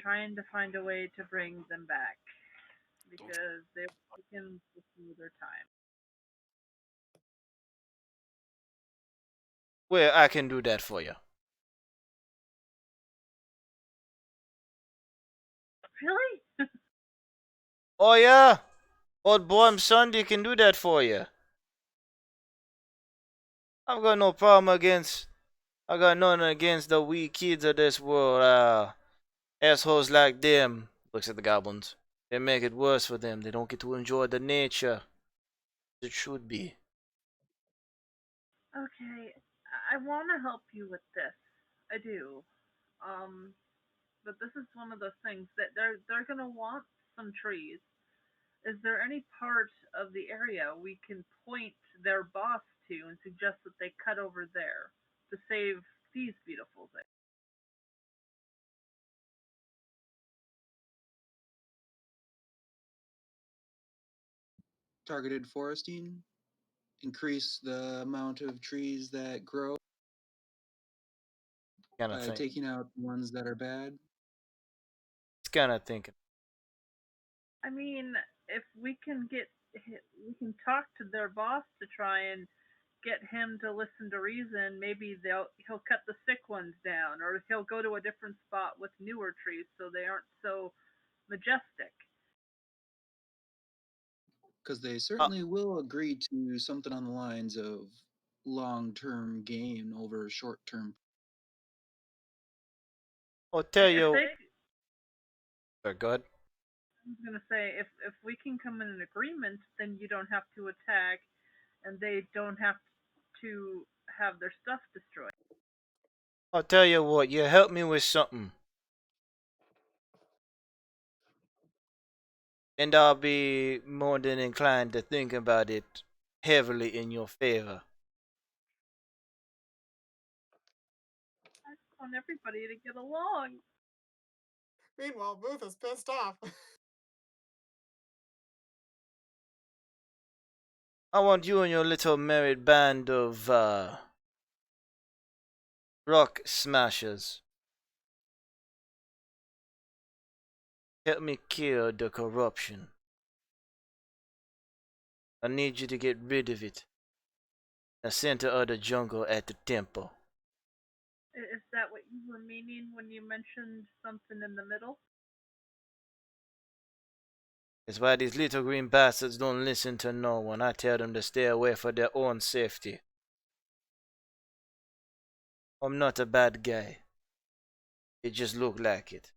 trying to find a way to bring them back because they were taken before their time. Well, I can do that for you. Really? Oh yeah, old boy, I'm Sunday can do that for you. I've got no problem against. I got nothing against the wee kids of this world. Assholes like them. Looks at the goblins. They make it worse for them. They don't get to enjoy the nature. It should be. Okay, I want to help you with this. I do. Um, but this is one of those things that they're gonna want some trees. Is there any part of the area we can point their boss to and suggest that they cut over there to save these beautiful things? Targeted foresting, increase the amount of trees that grow Kind of by thing. taking out the ones that are bad. It's kind of thinking. I mean, if we can talk to their boss to try and get him to listen to reason. Maybe he'll cut the sick ones down, or he'll go to a different spot with newer trees so they aren't so majestic. Because they Uh, certainly will agree to something on the lines of long-term gain over short-term. I'll tell If you. they, They're good. I was gonna say, if we can come in an agreement, then you don't have to attack, and they don't have to have their stuff destroyed. I'll tell you what. You help me with something, and I'll be more than inclined to think about it heavily in your favor. I just want everybody to get along. Meanwhile, Booth is pissed off. I want you and your little married band of rock smashers. Help me kill the corruption. I need you to get rid of it. The center of the jungle at the temple. Is that what you were meaning when you mentioned something in the middle? It's why these little green bastards don't listen to no one. I tell them to stay away for their own safety. I'm not a bad guy. It just look like it.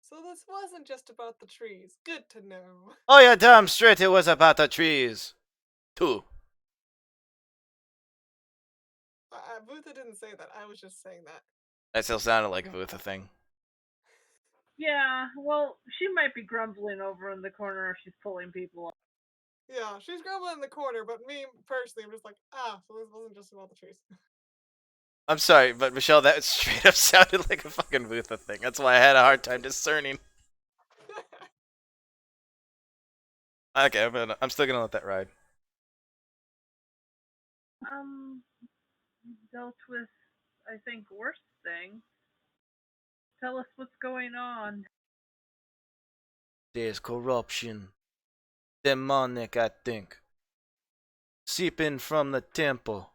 So this wasn't just about the trees. Good to know. Oh, yeah, damn straight it was about the trees. Too. Butha didn't say that. I was just saying that. That still sounded like a Vutha thing. Yeah, well, she might be grumbling over in the corner if she's pulling people up. Yeah, she's grumbling in the corner, but me personally, I'm just like, so this wasn't just about the trees. I'm sorry, but Michelle, that straight up sounded like a fucking Vutha thing. That's why I had a hard time discerning. Okay, I'm still gonna let that ride. Dealt with, I think, worse things. Tell us what's going on. There's corruption. Demonic, I think. Seeping from the temple.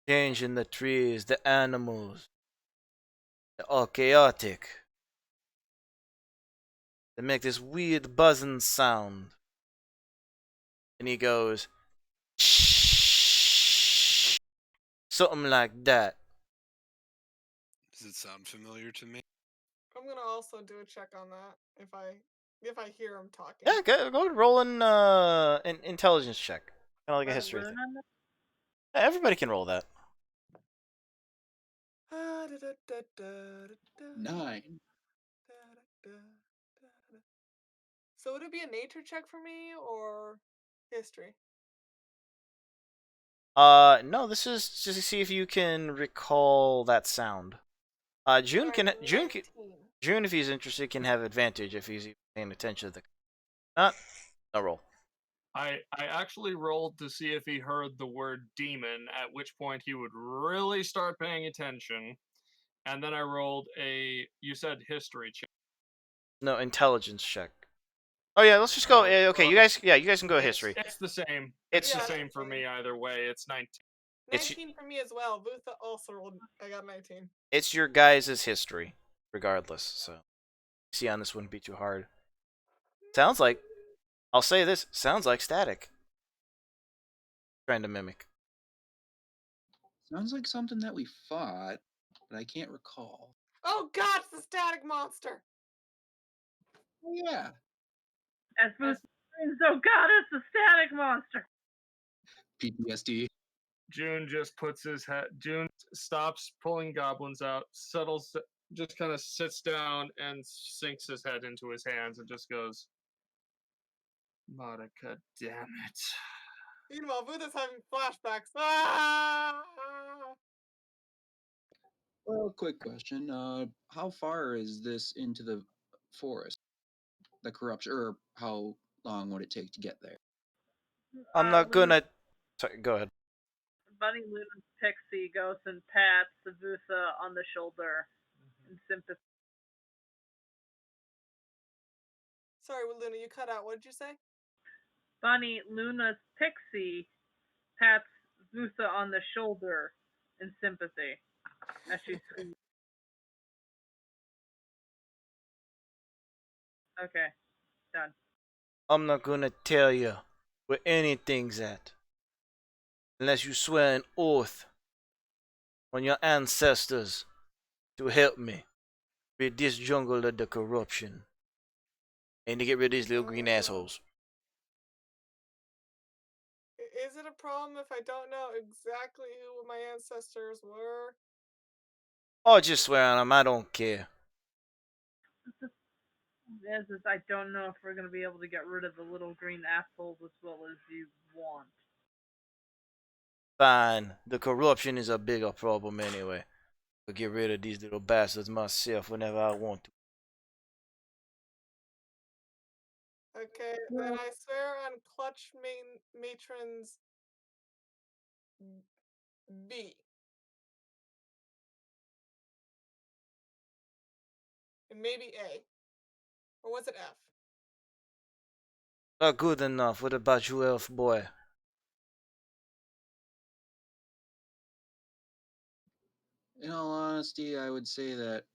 Changing the trees, the animals. They're all chaotic. They make this weird buzzing sound. And he goes, shh. Something like that. Does it sound familiar to me? I'm gonna also do a check on that if I hear him talking. Yeah, go roll an intelligence check. Kind of like a history thing. Yeah, everybody can roll that. 9. So would it be a nature check for me or history? No, this is just to see if you can recall that sound. June can June can, 19. June, if he's interested, can have advantage if he's paying attention to the. Not no roll. I actually rolled to see if he heard the word demon, at which point he would really start paying attention. And then I rolled you said history check. No, intelligence check. Oh yeah, let's just go. Okay, you guys can go history. It's the same. It's the same for me either way. It's 19. 19 for me as well. Butha also rolled. I got 19. It's your guys' history, regardless. So, see on this wouldn't be too hard. Sounds like, I'll say this, sounds like static. Trying to mimic. Sounds like something that we fought, but I can't recall. Oh god, it's the static monster! Oh, yeah. As Booth screams, oh god, it's a static monster! PTSD. June just puts his head. June stops pulling goblins out, settles, just kind of sits down and sinks his head into his hands and just goes, Monica, damn it. Meanwhile, Butha's having flashbacks. Ah! Well, quick question. How far is this into the forest? The corruption, or how long would it take to get there? I'm not gonna. Sorry, go ahead. Bunny Luna's pixie goes and pats Sabutha on the shoulder in sympathy. Sorry, Luna, you cut out. What did you say? Bunny Luna's pixie pats Vutha on the shoulder in sympathy as she screams. Okay, done. I'm not gonna tell you where anything's at. Unless you swear an oath on your ancestors to help me rid this jungle of the corruption. And to get rid of these little green assholes. Is it a problem if I don't know exactly who my ancestors were? Or just swear on them, I don't care. I don't know if we're going to be able to get rid of the little green assholes as well as you want. Fine, the corruption is a bigger problem anyway. I'll get rid of these little bastards myself whenever I want to. Okay, then I swear on Clutch Matron's B. And maybe A. Or was it F? Not good enough. What about you, elf boy? In all honesty, I would say that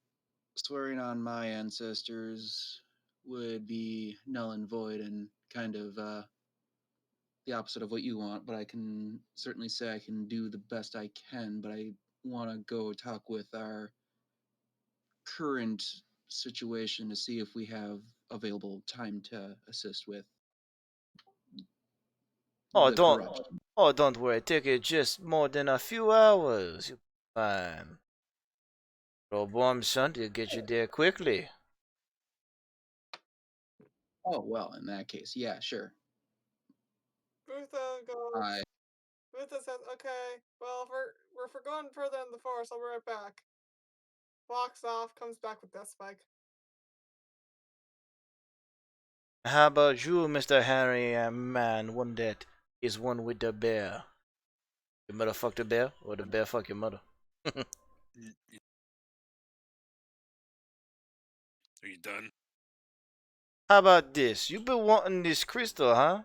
swearing on my ancestors would be null and void and kind of the opposite of what you want, but I can certainly say I can do the best I can, but I want to go talk with our current situation to see if we have available time to assist with Oh, the don't. corruption. Oh, don't worry. Take it just more than a few hours. You'll be fine. Bro, bomb son, you'll get you there quickly. Oh, well, in that case, yeah, sure. Rutha goes. I Rutha says, okay, well, if we're going further in the forest, I'll be right back. Walks off, comes back with Death Spike. How about you, Mr. Harry, man, one that is one with the bear? Your mother fuck the bear, or the bear fuck your mother? Are you done? How about this? You been wanting this crystal, huh?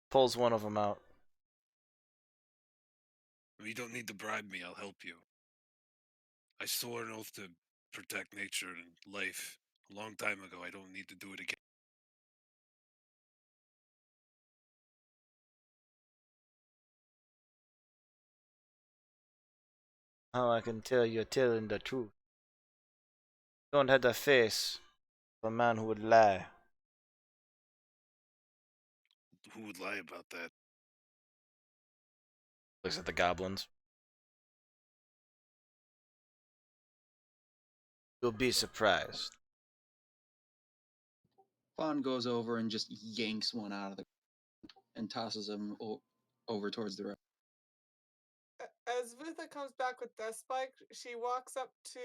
Pulls one of them out. You don't need to bribe me. I'll help you. I swore an oath to protect nature and life a long time ago. I don't need to do it again. How I can tell you're telling the truth. You don't have the face of a man who would lie. Who would lie about that? Looks at the goblins. You'll be surprised. Fawn goes over and just yanks one out of the and tosses him over towards the road. As Rutha comes back with Death Spike, she walks up to,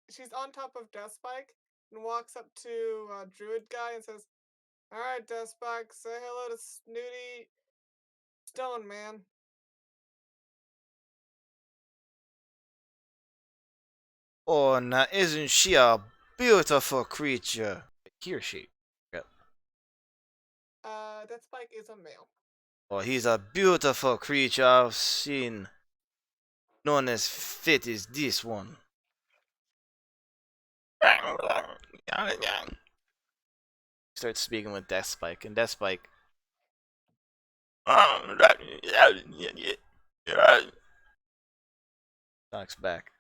she's on top of Death Spike and walks up to Druid Guy and says, alright, Death Spike, say hello to Snooty Stone Man. Oh, now isn't she a beautiful creature? He or she? Yep. Death Spike is a male. Oh, he's a beautiful creature I've seen. None as fit as this one. Starts speaking with Death Spike, and Death Spike talks back.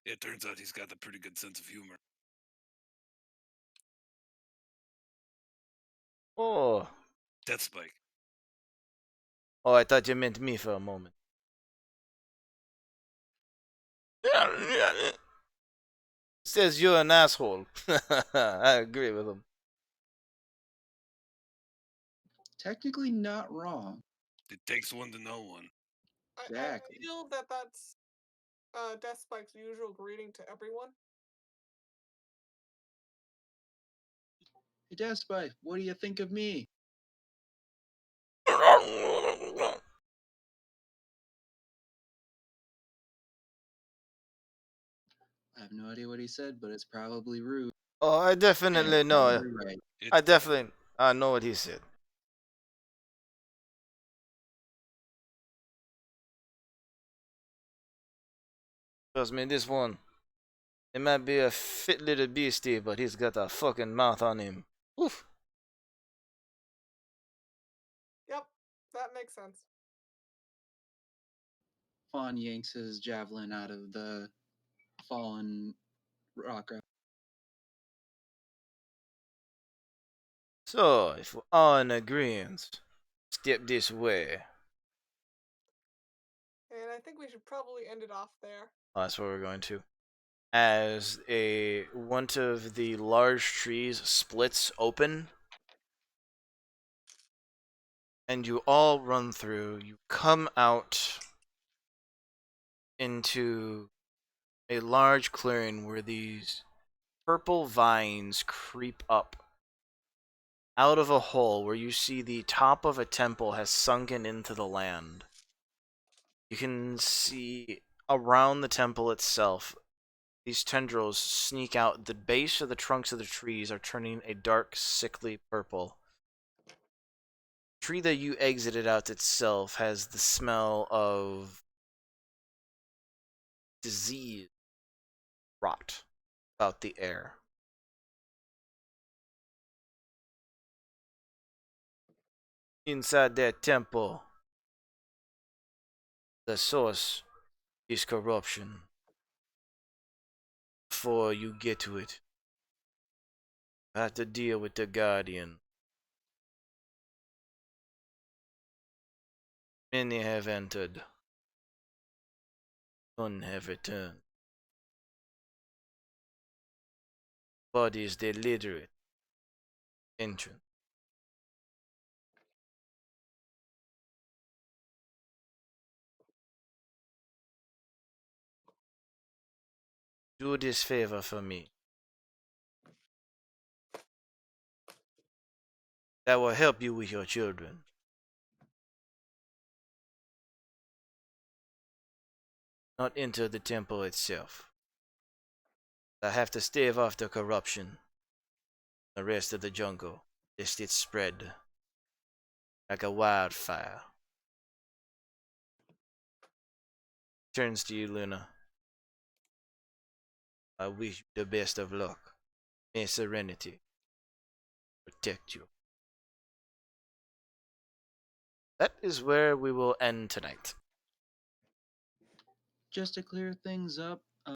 It turns out he's got a pretty good sense of humor. Oh, Death Spike. oh, I thought you meant me for a moment. Says you're an asshole. I agree with him. Technically not wrong. It takes one to know one. Exactly. I feel that that's Death Spike's usual greeting to everyone. Hey, Despy, what do you think of me? I have no idea what he said, but it's probably rude. Oh, I definitely know it. Probably right. I definitely, I know what he said. Trust me, this one, it might be a fit little beastie, but he's got a fucking mouth on him. Oof. Yep, that makes sense. Fawn yanks his javelin out of the fallen rock. So, if we're all in agreement, step this way. And I think we should probably end it off there. Oh, that's where we're going to. As one of the large trees splits open, and you all run through. You come out into a large clearing where these purple vines creep up out of a hole where you see the top of a temple has sunken into the land. You can see around the temple itself, these tendrils sneak out. The base of the trunks of the trees are turning a dark, sickly purple. The tree that you exited out itself has the smell of disease, rot about the air. Inside that temple, the source is corruption. Before you get to it, you have to deal with the guardian. Many have entered, none have returned. Bodies they litter it. Entrance. Do this favor for me. That will help you with your children. Not enter the temple itself. I have to stave off the corruption. The rest of the jungle, lest it spread like a wildfire. Turns to you, Luna. I wish you the best of luck. May serenity protect you. That is where we will end tonight. Just to clear things up,